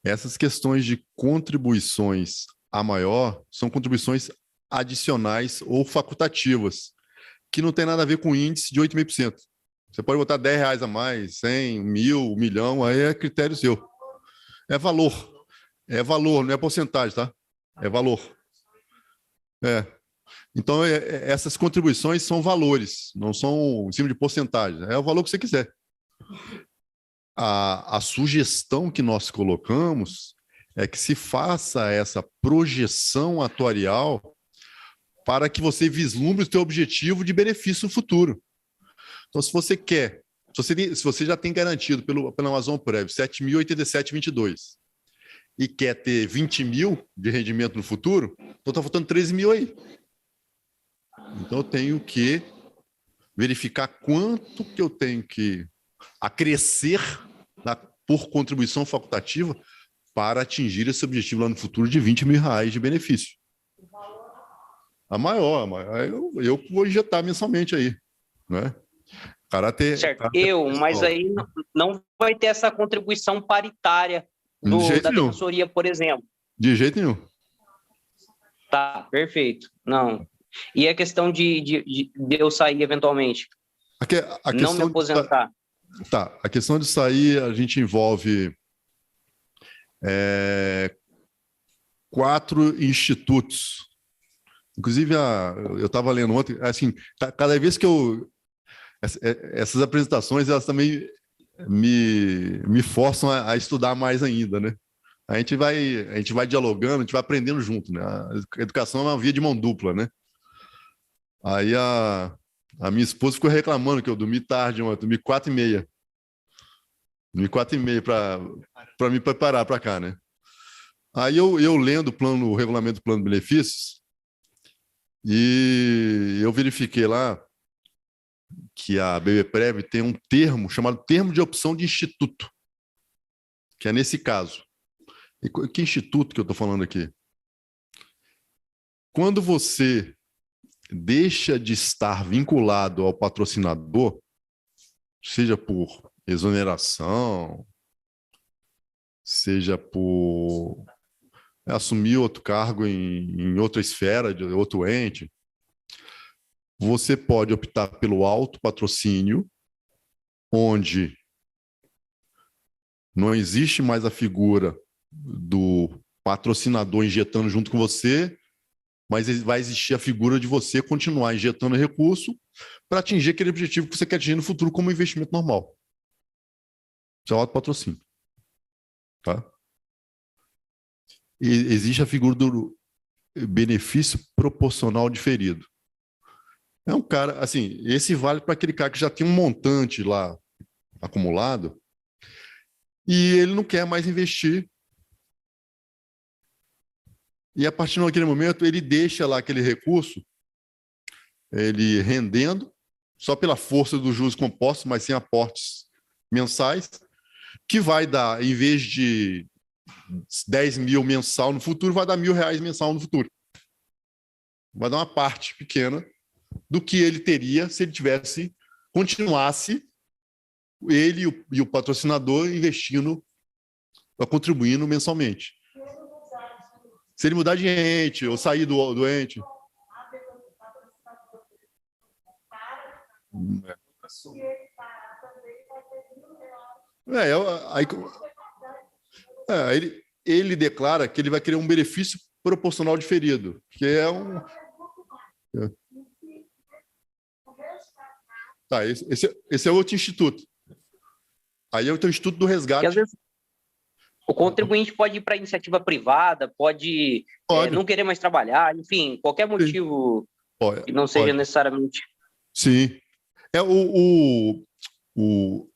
Essas questões de contribuições a maior são contribuições adicionais ou facultativas, que não tem nada a ver com índice de 8,5%. Você pode botar R$10 a mais, 100, 1.000, 1 milhão, aí é critério seu. É valor. É valor, não é porcentagem, tá? É valor. Então, essas contribuições são valores, não são em cima de porcentagem. É o valor que você quiser. A sugestão que nós colocamos é que se faça essa projeção atuarial para que você vislumbre o seu objetivo de benefício futuro. Então, se você quer, se você já tem garantido pela Amazon Prev 7.087,22 e quer ter 20 mil de rendimento no futuro, então está faltando 13 mil aí. Então, eu tenho que verificar quanto que eu tenho que acrescer por contribuição facultativa para atingir esse objetivo lá no futuro de 20 mil reais de benefício. A maior. Eu vou injetar mensalmente aí, né? Certo, mas aí não vai ter essa contribuição paritária da Defensoria, por exemplo. De jeito nenhum. Tá, perfeito. Não. E a questão de eu sair eventualmente? Não me aposentar. Tá, a questão de sair, a gente envolve 4 institutos. Inclusive, eu estava lendo ontem, assim, cada vez que essas apresentações, elas também me forçam a estudar mais ainda, né? A gente vai dialogando, a gente vai aprendendo junto, né? A educação é uma via de mão dupla, né? Aí a minha esposa ficou reclamando que eu dormi tarde ontem, dormi 4h30. Dormi 4h30 para me preparar para cá, né? Aí eu lendo o regulamento do plano de benefícios, e eu verifiquei lá que a BBPrev tem um termo chamado termo de opção de instituto, que é nesse caso. Que instituto que eu estou falando aqui? Quando você deixa de estar vinculado ao patrocinador, seja por exoneração, seja por assumir outro cargo em outra esfera, de outro ente, você pode optar pelo autopatrocínio, onde não existe mais a figura do patrocinador injetando junto com você, mas vai existir a figura de você continuar injetando recurso para atingir aquele objetivo que você quer atingir no futuro como investimento normal. Isso é autopatrocínio. Tá? E existe a figura do benefício proporcional diferido. É um cara, assim, esse vale para aquele cara que já tem um montante lá acumulado e ele não quer mais investir. E a partir daquele momento ele deixa lá aquele recurso, ele rendendo, só pela força dos juros compostos, mas sem aportes mensais, que vai dar, em vez de 10 mil mensal no futuro, vai dar R$1.000 mensal no futuro. Vai dar uma parte pequena do que ele teria se ele continuasse, ele e o patrocinador investindo, contribuindo mensalmente. Se ele mudar de ente ou sair do ente. Ele declara que ele vai querer um benefício proporcional diferido, que é um... Tá, esse é outro instituto. Aí é o Instituto do Resgate. Às vezes, o contribuinte pode ir para a iniciativa privada, pode. Não querer mais trabalhar, enfim, qualquer motivo que não seja necessariamente. Sim.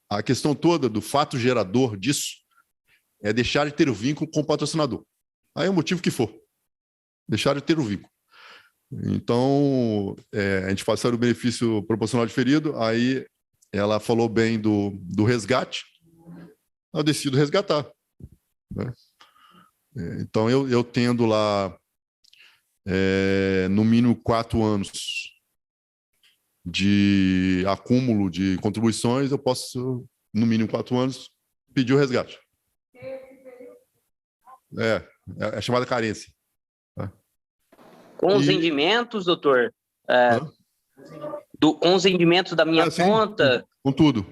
A questão toda do fato gerador disso é deixar de ter o vínculo com o patrocinador. Aí é o motivo que for. Deixar de ter o vínculo. Então, a gente faz o benefício proporcional diferido, aí ela falou bem do resgate, eu decido resgatar. Né? Então, eu tendo lá, no mínimo 4 anos de acúmulo de contribuições, eu posso, no mínimo 4 anos, pedir o resgate. É chamada carência. Tá? Com os rendimentos, doutor? Com os rendimentos da minha conta? Com tudo.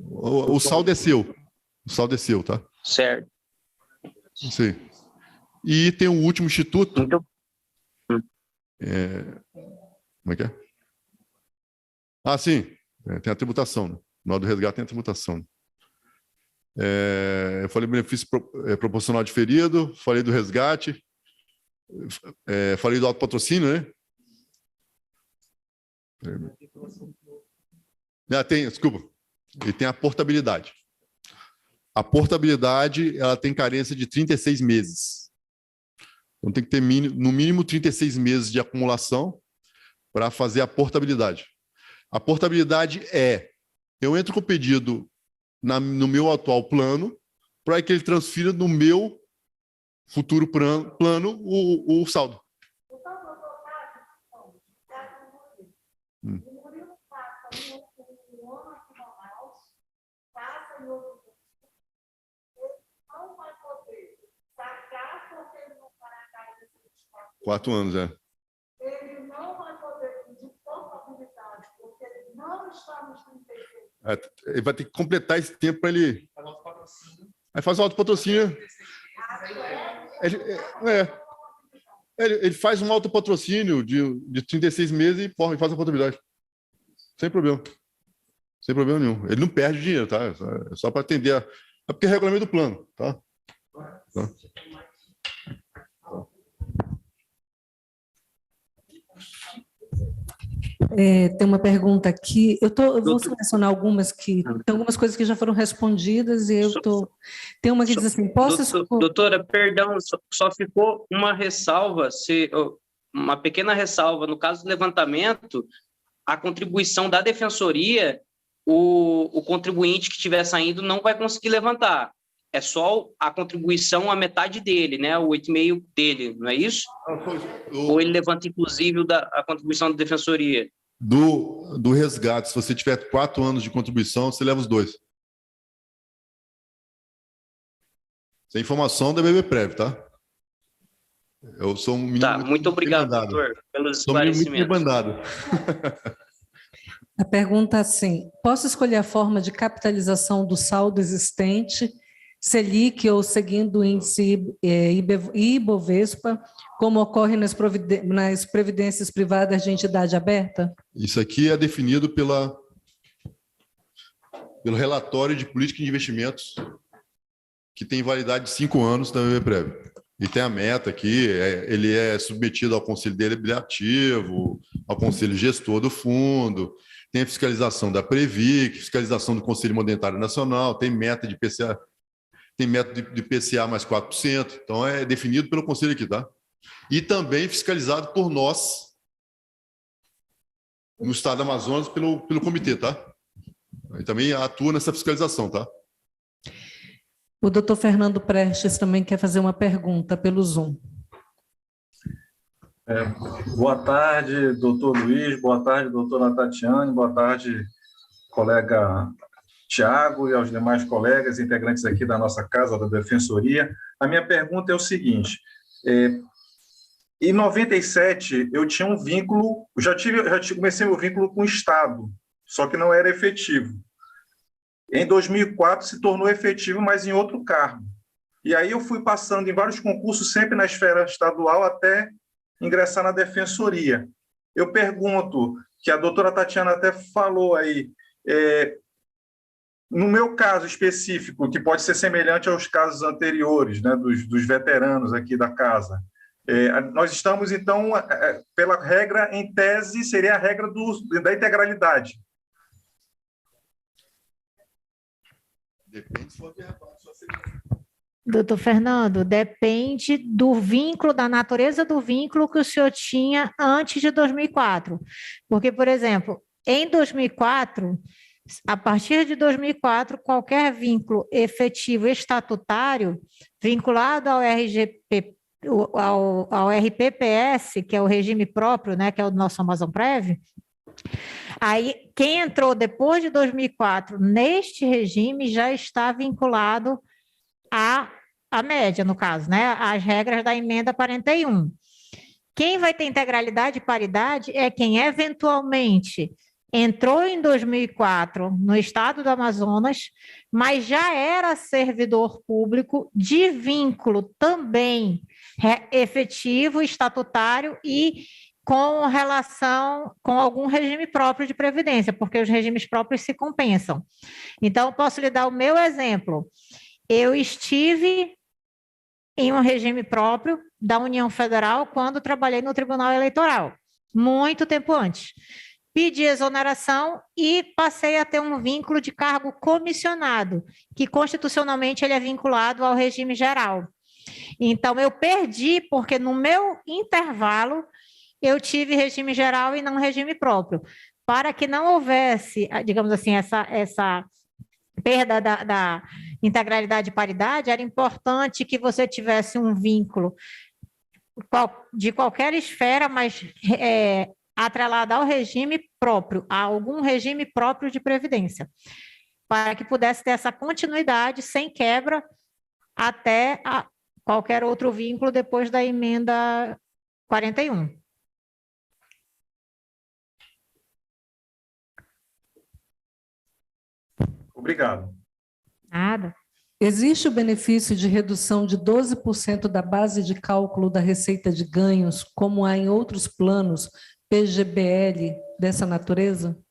O saldo é seu. O saldo é seu, tá? Certo. Sim. E tem o último instituto. Como é que é? Ah, sim. Tem a tributação. Né? No lado do resgate tem a tributação. Eu falei benefício proporcional diferido, falei do resgate, falei do autopatrocínio, né? Desculpa. E tem a portabilidade. A portabilidade, ela tem carência de 36 meses. Então, tem que ter no mínimo 36 meses de acumulação para fazer a portabilidade. A portabilidade eu entro com o pedido no meu atual plano para que ele transfira no meu futuro plano o saldo. Quatro anos, Ele não vai poder pedir portabilidade, porque ele não está nos 36. Ele vai ter que completar esse tempo para ele... Aí faz o autopatrocínio. Ele faz um autopatrocínio de 36 meses e faz a portabilidade. Sem problema. Sem problema nenhum. Ele não perde dinheiro, tá? É só para atender. É porque é regulamento do plano, tá? Tem uma pergunta aqui. Eu vou selecionar algumas tem algumas coisas que já foram respondidas e tem uma que diz assim, doutora, perdão, só ficou uma ressalva, uma pequena ressalva. No caso do levantamento, a contribuição da defensoria, o contribuinte que estiver saindo não vai conseguir levantar. é só a contribuição, a metade dele, né? O 8,5 dele, não é isso? Ou ele levanta, inclusive, a contribuição da defensoria? Do resgate, se você tiver 4 anos de contribuição, você leva os 2. Isso é informação da BB-Prev, tá? Eu sou um menino. Tá, muito obrigado, doutor, pelos esclarecimentos. Muito bandado. A pergunta é assim: posso escolher a forma de capitalização do saldo existente, Selic ou seguindo o índice Ibovespa, como ocorre nas previdências privadas de entidade aberta? Isso aqui é definido pelo relatório de política de investimentos, que tem validade de 5 anos da BB-Prev. E tem a meta aqui, ele é submetido ao Conselho Deliberativo, ao Conselho Gestor do Fundo, tem a fiscalização da Previc, fiscalização do Conselho Monetário Nacional, tem meta de PCA, tem meta de PCA mais 4%, então é definido pelo Conselho aqui, tá? E também fiscalizado por nós, no Estado do Amazonas, pelo comitê, tá? E também atua nessa fiscalização, tá? O doutor Fernando Prestes também quer fazer uma pergunta pelo Zoom. Boa tarde, doutor Luiz, boa tarde, doutora Tatiane, boa tarde, colega Tiago e aos demais colegas integrantes aqui da nossa Casa da Defensoria. A minha pergunta é o seguinte: em 97, eu tinha um vínculo, comecei meu vínculo com o Estado, só que não era efetivo. Em 2004, se tornou efetivo, mas em outro cargo. E aí eu fui passando em vários concursos, sempre na esfera estadual, até ingressar na Defensoria. Eu pergunto, que a doutora Tatiana até falou aí, no meu caso específico, que pode ser semelhante aos casos anteriores, né, dos veteranos aqui da casa, nós estamos, então, pela regra, em tese, seria a regra da integralidade. Depende se for Doutor Fernando, depende do vínculo, da natureza do vínculo que o senhor tinha antes de 2004. Porque, por exemplo, em 2004, a partir de 2004, qualquer vínculo efetivo estatutário vinculado ao ao RPPS, que é o regime próprio, né, que é o nosso Amazonprev, aí quem entrou depois de 2004 neste regime já está vinculado à média, no caso, né, às regras da emenda 41. Quem vai ter integralidade e paridade é quem eventualmente entrou em 2004 no estado do Amazonas, mas já era servidor público de vínculo também efetivo, estatutário e com relação com algum regime próprio de previdência, porque os regimes próprios se compensam. Então, posso lhe dar o meu exemplo. Eu estive em um regime próprio da União Federal quando trabalhei no Tribunal Eleitoral, muito tempo antes. Pedi exoneração e passei a ter um vínculo de cargo comissionado, que constitucionalmente ele é vinculado ao regime geral. Então, eu perdi, porque no meu intervalo eu tive regime geral e não regime próprio, para que não houvesse, digamos assim, essa perda da integralidade e paridade. Era importante que você tivesse um vínculo de qualquer esfera, mas atrelado ao regime próprio, a algum regime próprio de previdência, para que pudesse ter essa continuidade sem quebra até qualquer outro vínculo depois da emenda 41. Obrigado. Nada. Existe o benefício de redução de 12% da base de cálculo da receita de ganhos, como há em outros planos PGBL dessa natureza?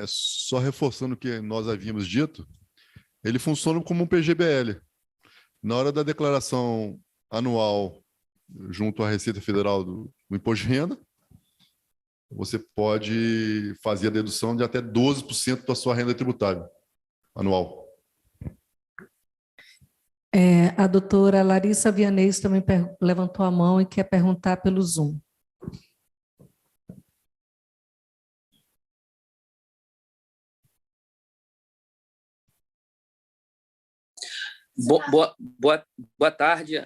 Só reforçando o que nós havíamos dito, ele funciona como um PGBL. Na hora da declaração anual junto à Receita Federal do Imposto de Renda, você pode fazer a dedução de até 12% da sua renda tributária anual. A doutora Larissa Vianês também levantou a mão e quer perguntar pelo Zoom. Boa tarde.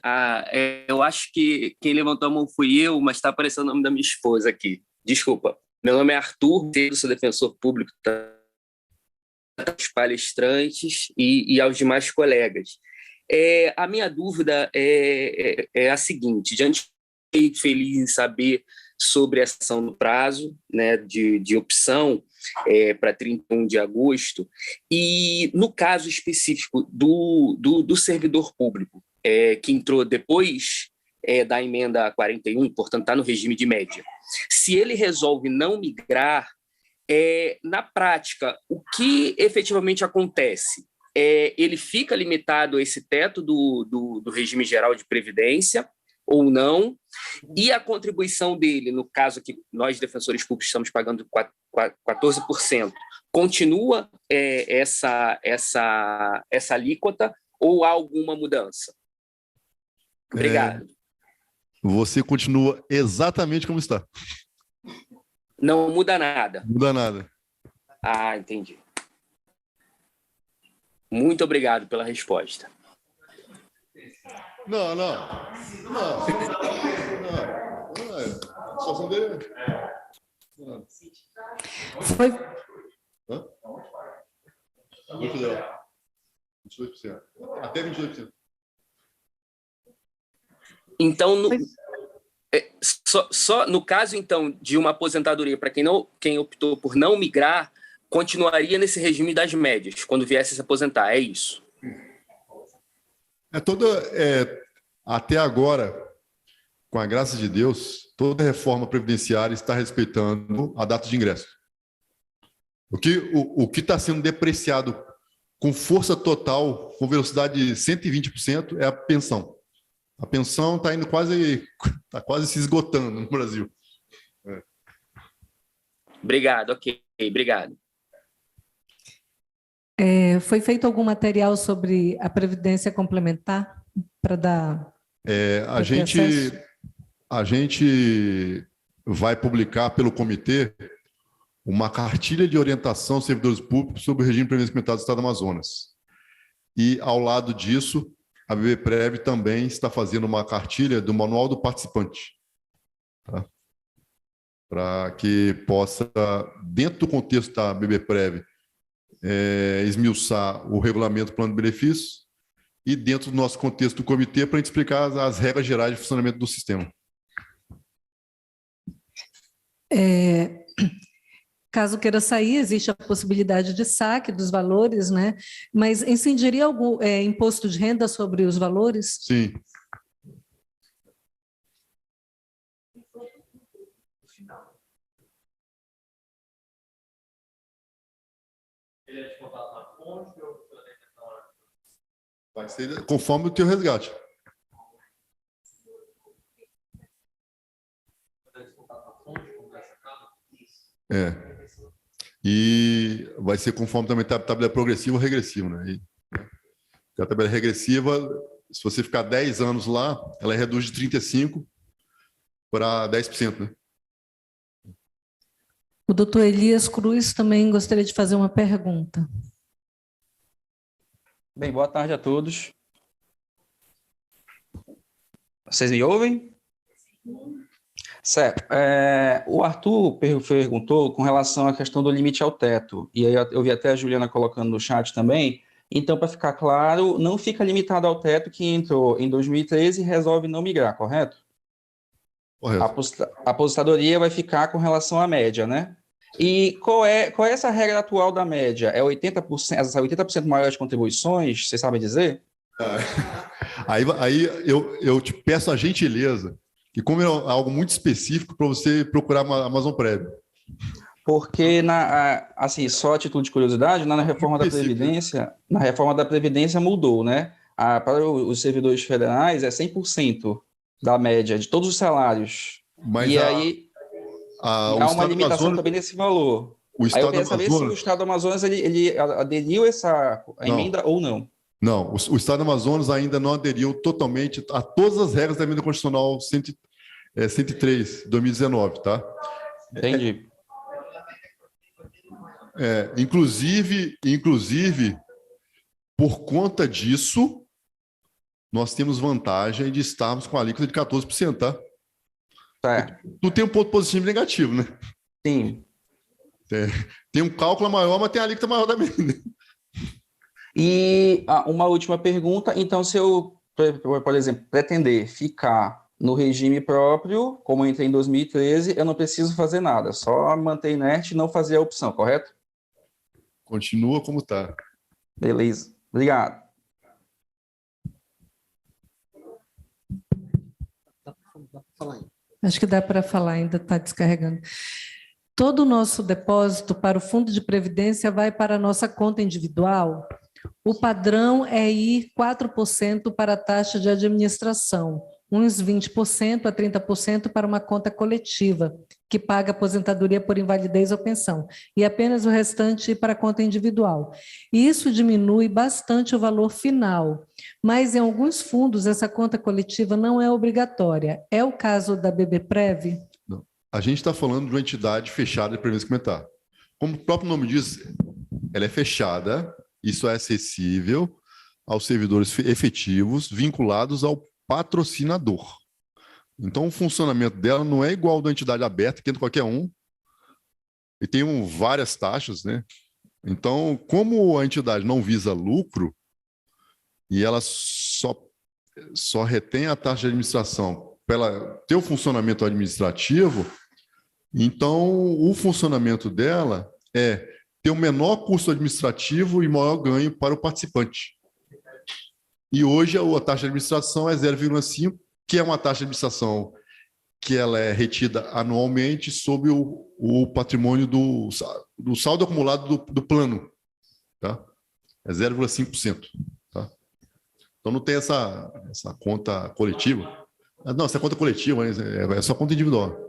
Eu acho que quem levantou a mão fui eu, mas está aparecendo o nome da minha esposa aqui. Desculpa. Meu nome é Arthur, sou defensor público dos palestrantes e aos demais colegas. A minha dúvida é a seguinte: diante, fiquei feliz em saber sobre a ação do prazo, né, de opção para 31 de agosto, e no caso específico do servidor público, que entrou depois da emenda 41, portanto está no regime de média. Se ele resolve não migrar, na prática, o que efetivamente acontece? Ele fica limitado a esse teto do regime geral de previdência ou não, e a contribuição dele, no caso que nós, defensores públicos, estamos pagando 14%, continua essa alíquota ou há alguma mudança? Obrigado. Você continua exatamente como está. Não muda nada? Muda nada. Ah, entendi. Muito obrigado pela resposta. Não. A situação dele Foi. Hã? 22%. Até 22%. Então, só no caso, então, de uma aposentadoria, para quem optou por não migrar, continuaria nesse regime das médias, quando viesse se aposentar, é isso? Até agora, com a graça de Deus, toda reforma previdenciária está respeitando a data de ingresso. O que está sendo depreciado com força total, com velocidade de 120%, é a pensão. A pensão está indo quase se esgotando no Brasil. Obrigado, ok, obrigado. Foi feito algum material sobre a previdência complementar para dar... A gente vai publicar pelo comitê uma cartilha de orientação aos servidores públicos sobre o regime de previdência complementar do Estado do Amazonas. E, ao lado disso, a BBPrev também está fazendo uma cartilha do Manual do Participante, tá? Para que possa, dentro do contexto da BBPrev, esmiuçar o regulamento do plano de benefícios e, dentro do nosso contexto do comitê, para a gente explicar as regras gerais de funcionamento do sistema. Caso queira sair, existe a possibilidade de saque dos valores, né? Mas incidiria algum imposto de renda sobre os valores? Sim. Ele é descontado na fonte ou vai ser conforme o teu resgate. E vai ser conforme também a tabela progressiva ou regressiva, né? A tabela regressiva, se você ficar 10 anos lá, ela reduz de 35% para 10%, né? O doutor Elias Cruz também gostaria de fazer uma pergunta. Bem, boa tarde a todos. Vocês me ouvem? Certo. O Arthur perguntou com relação à questão do limite ao teto, e aí eu vi até a Juliana colocando no chat também. Então, para ficar claro, não fica limitado ao teto que entrou em 2013 e resolve não migrar, correto? Correto. A aposentadoria vai ficar com relação à média, né? E qual é essa regra atual da média? É 80%, essa 80% maior de contribuições, vocês sabem dizer? Aí eu te peço a gentileza, que como é algo muito específico, para você procurar a Amazon Prev. Porque, assim, só a título de curiosidade, na reforma da Previdência mudou, né? Para os servidores federais é 100% da média de todos os salários. Mas aí há uma limitação também nesse valor. Aí eu queria saber se o Estado do Amazonas ele aderiu a essa emenda ou não. Não, o Estado do Amazonas ainda não aderiu totalmente a todas as regras da emenda constitucional 103, 2019, tá? Entendi. Inclusive, por conta disso, nós temos vantagem de estarmos com a alíquota de 14%, tá? Tu tem um ponto positivo e negativo, né? Sim. Tem um cálculo maior, mas tem a alíquota maior também. Né? E uma última pergunta. Então, se eu, por exemplo, pretender ficar no regime próprio, como eu entrei em 2013, eu não preciso fazer nada, só manter inerte e não fazer a opção, correto? Continua como está. Beleza. Obrigado. Acho que dá para falar, ainda está descarregando. Todo o nosso depósito para o Fundo de Previdência vai para a nossa conta individual. O padrão é ir 4% para a taxa de administração, uns 20% a 30% para uma conta coletiva, que paga aposentadoria por invalidez ou pensão, e apenas o restante ir para a conta individual. E isso diminui bastante o valor final, mas em alguns fundos essa conta coletiva não é obrigatória. É o caso da BBPrev? Não. A gente está falando de uma entidade fechada de previdência complementar. Como o próprio nome diz, ela é fechada, isso é acessível aos servidores efetivos vinculados ao patrocinador. Então, o funcionamento dela não é igual ao da entidade aberta, que entra qualquer um, e tem várias taxas, né? Então, como a entidade não visa lucro, e ela só retém a taxa de administração para ela ter o funcionamento administrativo, então o funcionamento dela é ter o menor custo administrativo e maior ganho para o participante. E hoje a taxa de administração é 0,5, que é uma taxa de administração que ela é retida anualmente sobre o patrimônio do saldo acumulado do plano. Tá? É 0,5%. Tá? Então não tem essa conta coletiva. Não, essa conta coletiva é só conta individual.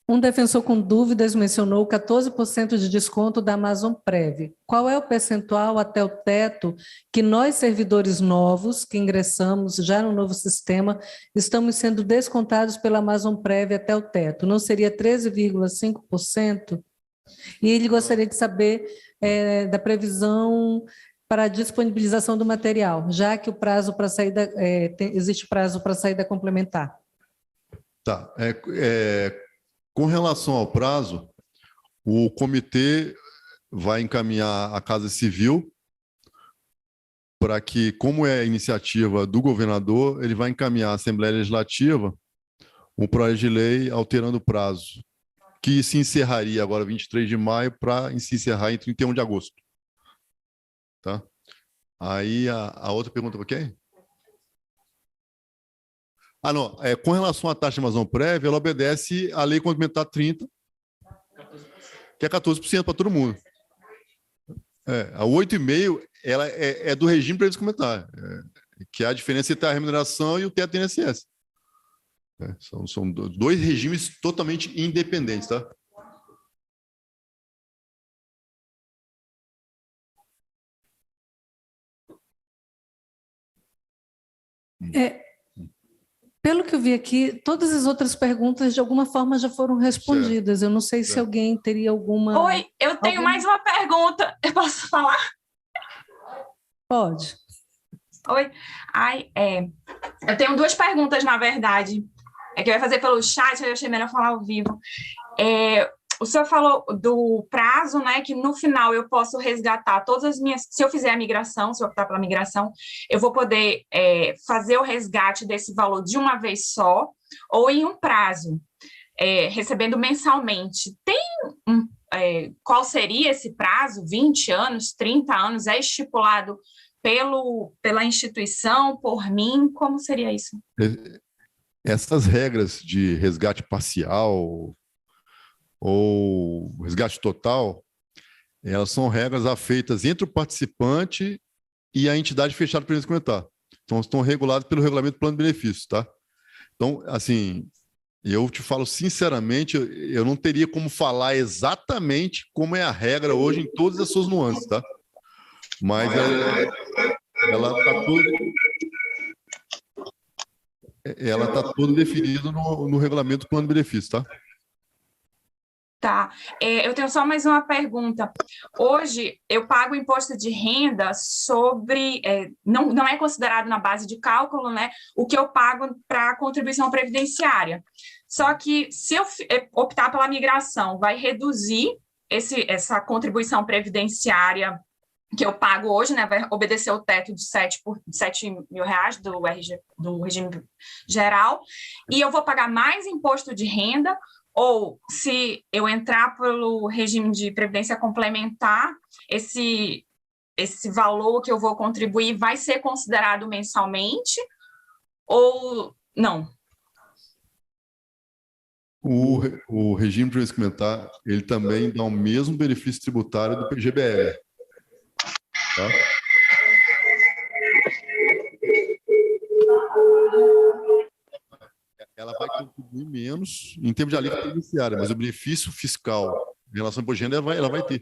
Um defensor com dúvidas mencionou 14% de desconto da Amazon Prev. Qual é o percentual até o teto que nós, servidores novos, que ingressamos já no novo sistema, estamos sendo descontados pela Amazon Prev até o teto? Não seria 13,5%? E ele gostaria de saber da previsão para a disponibilização do material, já que o prazo para saída, existe prazo para saída complementar. Tá. Com relação ao prazo, o comitê vai encaminhar à Casa Civil para que, como é a iniciativa do governador, ele vai encaminhar à Assembleia Legislativa um projeto de lei alterando o prazo, que se encerraria agora 23 de maio para se encerrar em 31 de agosto. Tá? Aí a outra pergunta para quem? Não. Com relação à taxa de Amazon Prev, ela obedece à Lei Complementar 30, que é 14% para todo mundo. A 8,5% ela é do regime de previdência complementar, que é a diferença entre a remuneração e o teto do INSS. São dois regimes totalmente independentes, tá? Pelo que eu vi aqui, todas as outras perguntas, de alguma forma, já foram respondidas. Eu não sei se alguém teria alguma... Oi, eu tenho mais uma pergunta. Eu posso falar? Pode. Oi. Eu tenho duas perguntas, na verdade. Que eu ia fazer pelo chat, eu achei melhor falar ao vivo. O senhor falou do prazo, né, que no final eu posso resgatar todas as minhas... Se eu fizer a migração, se eu optar pela migração, eu vou poder fazer o resgate desse valor de uma vez só ou em um prazo, recebendo mensalmente. Qual seria esse prazo? 20 anos, 30 anos? É estipulado pela instituição, por mim? Como seria isso? Essas regras de resgate parcial ou resgate total, elas são regras afeitas entre o participante e a entidade fechada de previdência complementar. Então, estão reguladas pelo regulamento do plano de benefícios, tá? Então, assim, eu te falo sinceramente, eu não teria como falar exatamente como é a regra hoje em todas as suas nuances, tá? Mas ela está toda definida no regulamento do plano de benefícios, tá? Tá. Eu tenho só mais uma pergunta. Hoje, eu pago imposto de renda sobre... não é considerado na base de cálculo, né? O que eu pago para a contribuição previdenciária. Só que, se eu optar pela migração, vai reduzir essa contribuição previdenciária que eu pago hoje, né? Vai obedecer o teto de 7 mil reais do regime geral. E eu vou pagar mais imposto de renda, ou se eu entrar pelo regime de previdência complementar, esse valor que eu vou contribuir vai ser considerado mensalmente ou não? O regime de previdência complementar, ele também dá o mesmo benefício tributário do PGBL. Tá? Ela vai contribuir menos em termos de alíquota previdenciária, mas o benefício fiscal em relação ao imposto de renda ela vai ter.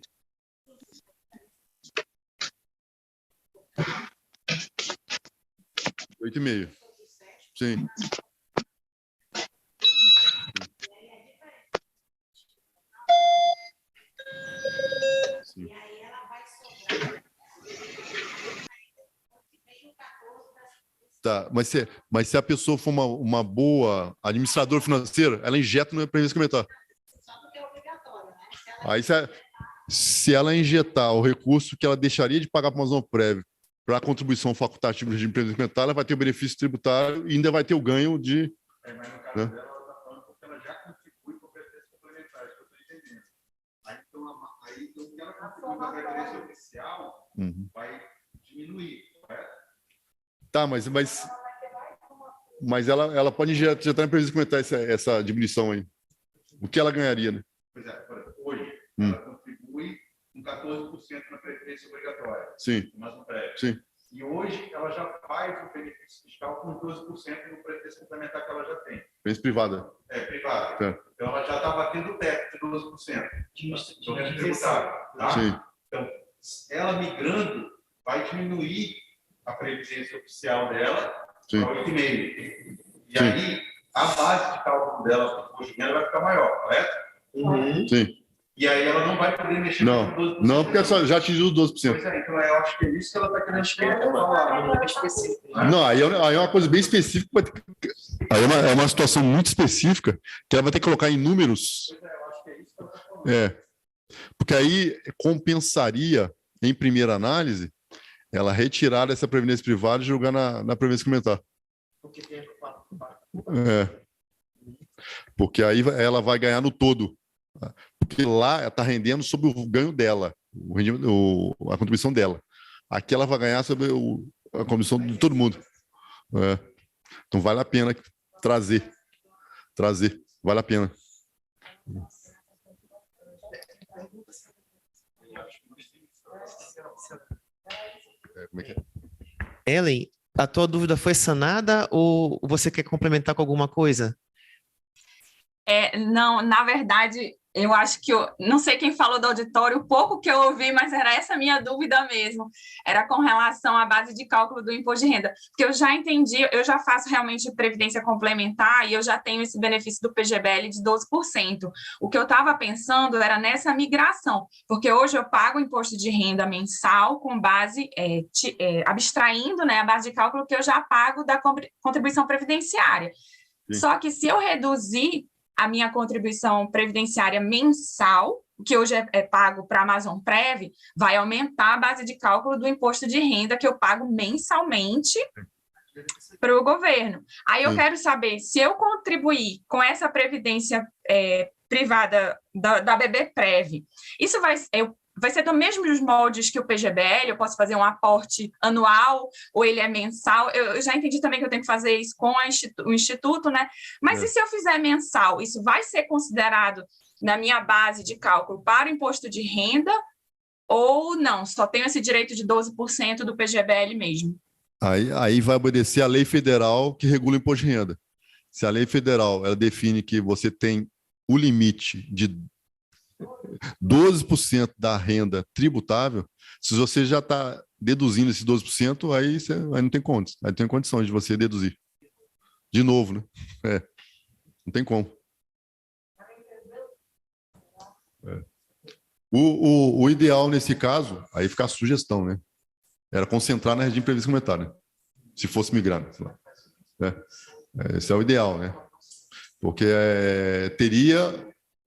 Oito e meio. Sim. Sim. Tá, mas se a pessoa for uma boa administradora financeira, ela injeta no previdência complementar. Aí se ela injetar o recurso que ela deixaria de pagar para uma zona prévia para a contribuição facultativa do regime de previdência complementar, ela vai ter o benefício tributário e ainda vai ter o ganho de... Mas no caso né? dela, ela está falando porque ela já contribui para a previdência complementar, isso que eu estou entendendo. Aí, então, o que ela contribui para a previdência oficial vai diminuir, correto? Tá, mas ela pode injetar na previdência complementar essa diminuição aí. O que ela ganharia, né? Pois é, hoje, ela contribui com 14% na previdência obrigatória. Sim. Mas no prévio. Sim. E hoje ela já faz o benefício fiscal com 12% no previdência complementar que ela já tem. Previdência privada. Privada. Tá. Então ela já está batendo o teto de 12%. Do regime tributário. Tá? Sim. Então, ela migrando, vai diminuir a previdência oficial dela para 8,5%. E aí, a base de cálculo dela para o dinheiro vai ficar maior, correto? Sim. E aí ela não vai poder mexer Não, com 12%. não, porque ela já atingiu os 12%. Pois é, então eu acho que é isso que ela está querendo falar, específico. Não, aí é uma coisa bem específica. Aí é uma situação muito específica que ela vai ter que colocar em números. Pois é, eu acho que é isso que ela está falando. Porque aí compensaria, em primeira análise, ela retirar essa previdência privada e jogar na previdência complementar. Porque aí ela vai ganhar no todo. Porque lá está rendendo sobre o ganho dela, a contribuição dela. Aqui ela vai ganhar sobre a contribuição de todo mundo. Então vale a pena trazer. Vale a pena. Como é que é? Ellen, a tua dúvida foi sanada ou você quer complementar com alguma coisa? Não, na verdade, eu acho que não sei quem falou do auditório, o pouco que eu ouvi, mas era essa a minha dúvida mesmo, era com relação à base de cálculo do imposto de renda, porque eu já entendi, eu já faço realmente previdência complementar e eu já tenho esse benefício do PGBL de 12%. O que eu estava pensando era nessa migração, porque hoje eu pago o imposto de renda mensal com base, abstraindo, né, a base de cálculo que eu já pago da contribuição previdenciária. Sim. Só que se eu reduzir a minha contribuição previdenciária mensal, que hoje é pago para a Amazon Prev, vai aumentar a base de cálculo do imposto de renda que eu pago mensalmente para o governo. Aí eu quero saber, se eu contribuir com essa previdência privada da BB Prev, isso vai ser do mesmo dos moldes que o PGBL? Eu posso fazer um aporte anual ou ele é mensal? Eu já entendi também que eu tenho que fazer isso com o Instituto, né? Mas e se eu fizer mensal? Isso vai ser considerado na minha base de cálculo para o imposto de renda ou não? Só tenho esse direito de 12% do PGBL mesmo? Aí vai obedecer a lei federal que regula o imposto de renda. Se a lei federal ela define que você tem o limite de 12% da renda tributável, se você já está deduzindo esses 12%, aí não tem contas. Aí tem condições de você deduzir. De novo, né? Não tem como. O ideal nesse caso, aí fica a sugestão, né? Era concentrar na regime de previdência complementar, né? Se fosse migrando, sei lá, né? Esse é o ideal, né? Porque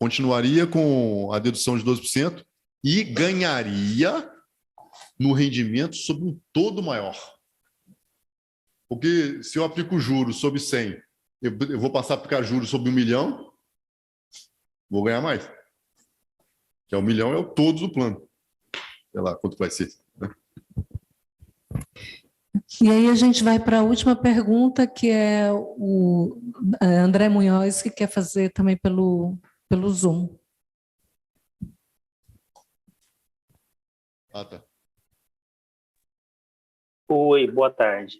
continuaria com a dedução de 12% e ganharia no rendimento sobre um todo maior. Porque se eu aplico juros sobre 100, eu vou passar a aplicar juros sobre 1 milhão, vou ganhar mais. Que é 1 milhão é o todo do plano. Sei lá quanto vai ser, né? E aí a gente vai para a última pergunta, que é o André Munhoz, que quer fazer também pelo Zoom. Ah, tá. Oi, boa tarde.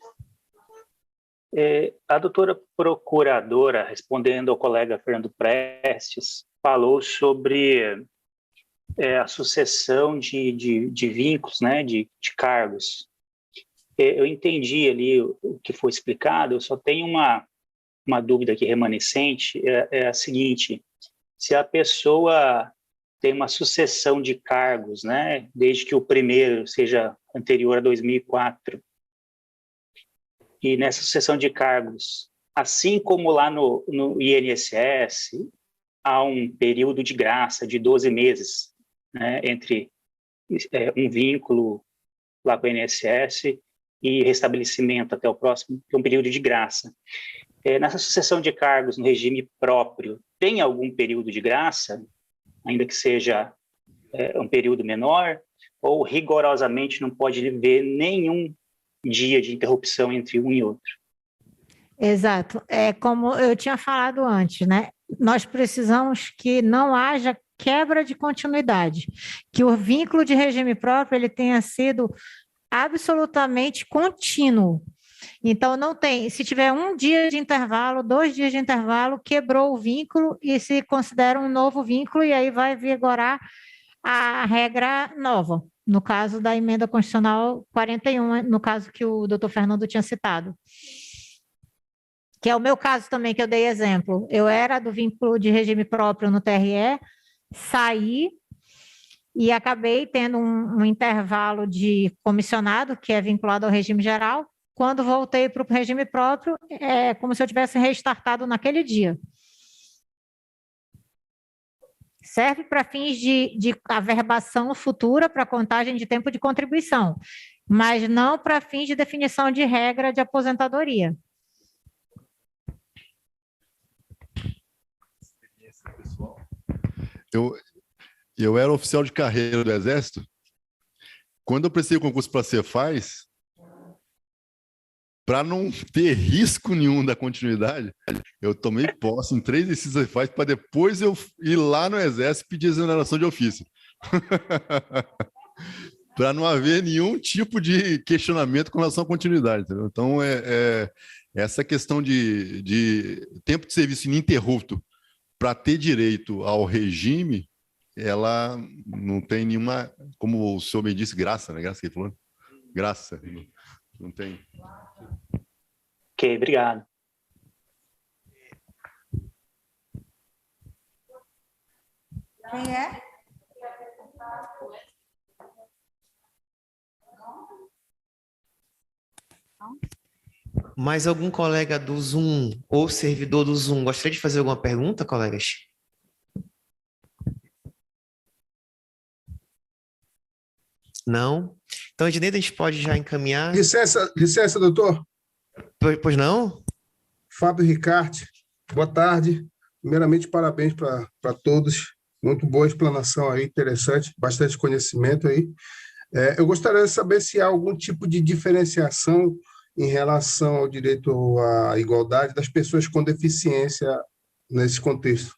A doutora procuradora, respondendo ao colega Fernando Prestes, falou sobre a sucessão de vínculos, né, de cargos. Eu entendi ali o que foi explicado, eu só tenho uma dúvida aqui remanescente, é a seguinte: se a pessoa tem uma sucessão de cargos, né, desde que o primeiro seja anterior a 2004, e nessa sucessão de cargos, assim como lá no INSS, há um período de graça de 12 meses, né, entre um vínculo lá com o INSS e restabelecimento até o próximo, que é um período de graça. Nessa sucessão de cargos no regime próprio, tem algum período de graça, ainda que seja um período menor, ou rigorosamente não pode haver nenhum dia de interrupção entre um e outro? Exato. É como eu tinha falado antes, né? Nós precisamos que não haja quebra de continuidade, que o vínculo de regime próprio ele tenha sido absolutamente contínuo. Então, não tem, se tiver um dia de intervalo, 2 dias de intervalo, quebrou o vínculo e se considera um novo vínculo e aí vai vigorar a regra nova, no caso da emenda constitucional 41, no caso que o doutor Fernando tinha citado. Que é o meu caso também, que eu dei exemplo. Eu era do vínculo de regime próprio no TRE, saí e acabei tendo um intervalo de comissionado, que é vinculado ao regime geral. Quando voltei para o regime próprio, é como se eu tivesse restartado naquele dia. Serve para fins de averbação futura, para contagem de tempo de contribuição, mas não para fins de definição de regra de aposentadoria. Eu era oficial de carreira do Exército. Quando eu prestei o concurso para Cefaz, para não ter risco nenhum da continuidade, eu tomei posse em 3 desses Cefaz para depois eu ir lá no Exército pedir exoneração de ofício. Para não haver nenhum tipo de questionamento com relação à continuidade. Entendeu? Então, essa questão de tempo de serviço ininterrupto para ter direito ao regime, ela não tem nenhuma, como o senhor me disse, graça, né? Graça que ele falou? Graça. Não tem. Ok, obrigado. Quem é? Mais algum colega do Zoom ou servidor do Zoom gostaria de fazer alguma pergunta, colegas? Não? Então, Edneida, a gente pode já encaminhar. Licença, doutor. Pois não? Fábio Ricarte, boa tarde. Primeiramente, parabéns para todos. Muito boa explanação aí, interessante, bastante conhecimento aí. Eu gostaria de saber se há algum tipo de diferenciação em relação ao direito à igualdade das pessoas com deficiência nesse contexto.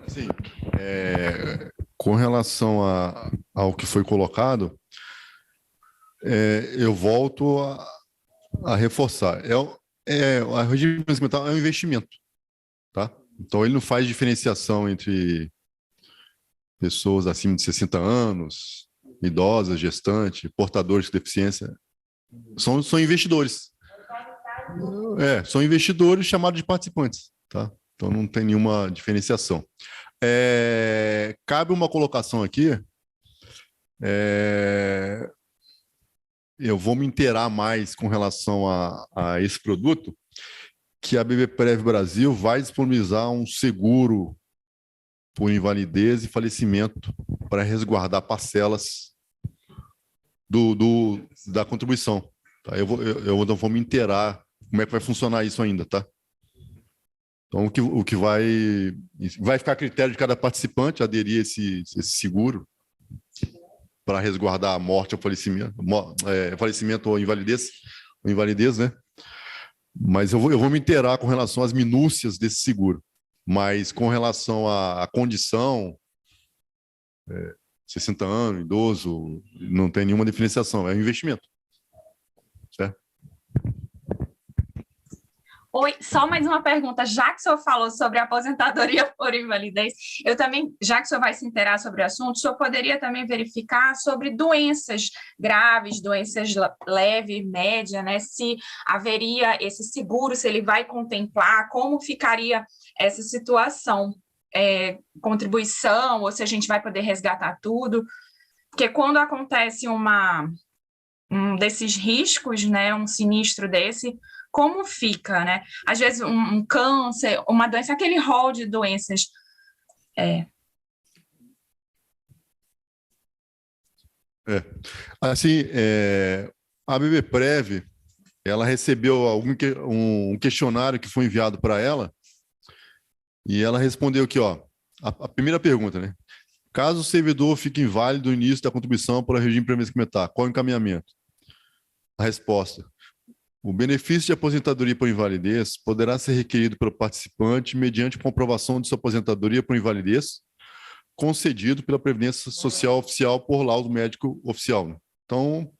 Sim. Com relação ao que foi colocado, eu volto a reforçar. A regime mental é um investimento, tá? Então, ele não faz diferenciação entre pessoas acima de 60 anos, idosas, gestantes, portadores de deficiência. São investidores. São investidores chamados de participantes, tá? Então, não tem nenhuma diferenciação. Cabe uma colocação aqui. Eu vou me inteirar mais com relação a esse produto, que a BBPrev Brasil vai disponibilizar um seguro por invalidez e falecimento para resguardar parcelas da contribuição. Tá? Eu vou me inteirar como é que vai funcionar isso ainda, tá? Então, o que vai ficar a critério de cada participante aderir a esse seguro para resguardar a morte ou falecimento, falecimento ou invalidez, né? Mas eu vou me inteirar com relação às minúcias desse seguro. Mas com relação à condição, 60 anos, idoso, não tem nenhuma diferenciação, é um investimento. Certo? Oi, só mais uma pergunta. Já que o senhor falou sobre aposentadoria por invalidez, eu também, já que o senhor vai se inteirar sobre o assunto, o senhor poderia também verificar sobre doenças graves, doenças leve, média, né? Se haveria esse seguro, se ele vai contemplar, como ficaria essa situação, contribuição, ou se a gente vai poder resgatar tudo. Porque quando acontece um desses riscos, né, um sinistro desse, como fica, né? Às vezes um câncer, uma doença, aquele rol de doenças. Assim, a BBPrev, ela recebeu um questionário que foi enviado para ela e ela respondeu aqui, ó, a primeira pergunta, né? Caso o servidor fique inválido no início da contribuição para o regime de previdência complementar, qual o encaminhamento? A resposta: o benefício de aposentadoria por invalidez poderá ser requerido pelo participante mediante comprovação de sua aposentadoria por invalidez, concedido pela Previdência Social Oficial por laudo médico oficial. Né? Então,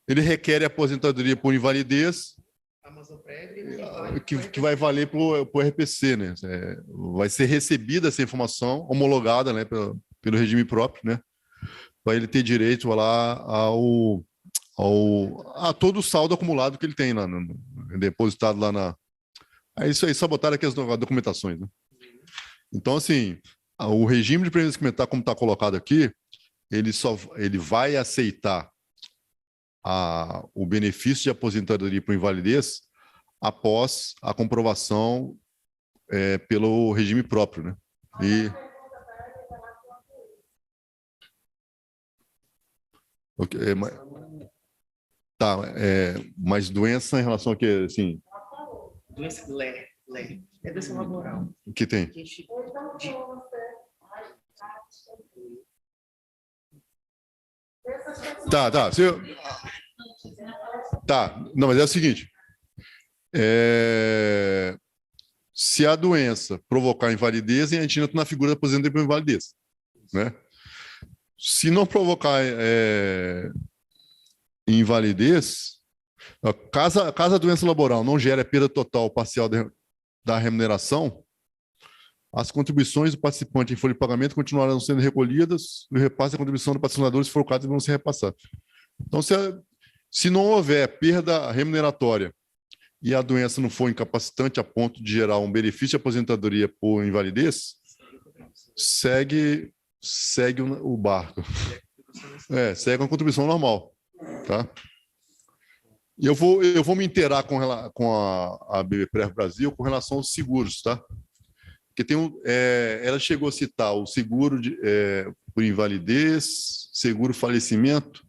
ele requer a aposentadoria por invalidez, que vai valer para o RPC, né? Vai ser recebida essa informação, homologada, né, pelo regime próprio, né? Para ele ter direito lá a todo o saldo acumulado que ele tem lá, depositado lá na... É isso aí, só botaram aqui as documentações, né? Então, assim, o regime de previdência complementar, como está colocado aqui, ele vai aceitar o benefício de aposentadoria por invalidez após a comprovação pelo regime próprio, né? Tá, mas doença em relação a quê? Assim, doença leve. É doença laboral. O que tem? Tá. Tá, não, mas é o seguinte. Se a doença provocar invalidez, a gente entra na figura da aposentadoria por invalidez, né? Se não provocar invalidez, caso a doença laboral não gere a perda total ou parcial da remuneração, as contribuições do participante em folha de pagamento continuarão sendo recolhidas e o repasse da contribuição do patrocinador, se for o caso, vão ser repassados. Então, se não houver perda remuneratória e a doença não for incapacitante a ponto de gerar um benefício de aposentadoria por invalidez, segue o barco. Segue a contribuição normal. Tá? Eu vou me inteirar com a BBPrev Brasil com relação aos seguros, tá? Porque ela chegou a citar o seguro por invalidez, seguro falecimento,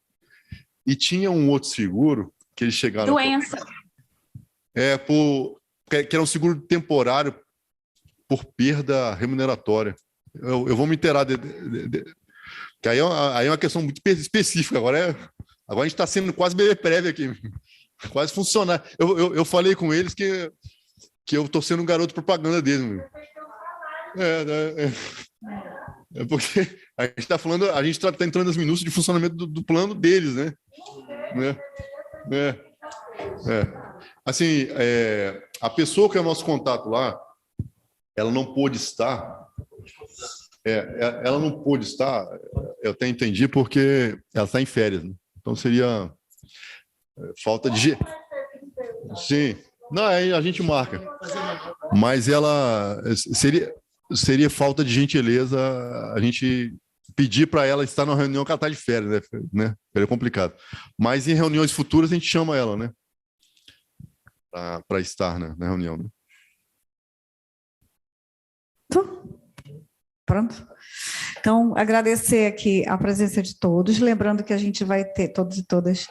e tinha um outro seguro que eles chegaram... Doença. Que era um seguro temporário por perda remuneratória. Eu vou me inteirar que aí é uma questão muito específica. Agora a gente está sendo quase BBPrev aqui, quase funcionário. Eu falei com eles que eu estou sendo um garoto propaganda deles. Porque a gente está falando, a gente está entrando nas minúcias de funcionamento do plano deles, né? Assim, a pessoa que é o nosso contato lá, ela não pôde estar. Ela não pôde estar, eu até entendi, porque ela está em férias, né? Então seria falta de... Sim. Não, aí a gente marca. Mas ela seria... seria falta de gentileza a gente pedir para ela estar numa reunião que ela está de férias, né? É complicado. Mas em reuniões futuras a gente chama ela, né? Para estar, né, na reunião. Né? Pronto. Então, agradecer aqui a presença de todos, lembrando que a gente vai ter, todos e todas,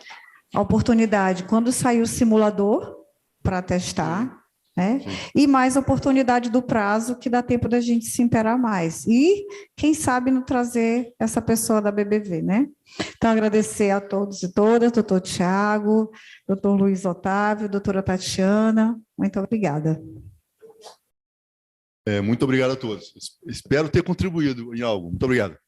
a oportunidade, quando sair o simulador para testar, né? E mais a oportunidade do prazo, que dá tempo da gente se interar mais. E, quem sabe, não trazer essa pessoa da BBV, né? Então, agradecer a todos e todas, doutor Tiago, doutor Luiz Otávio, doutora Tatiana, muito obrigada. Muito obrigado a todos. Espero ter contribuído em algo. Muito obrigado.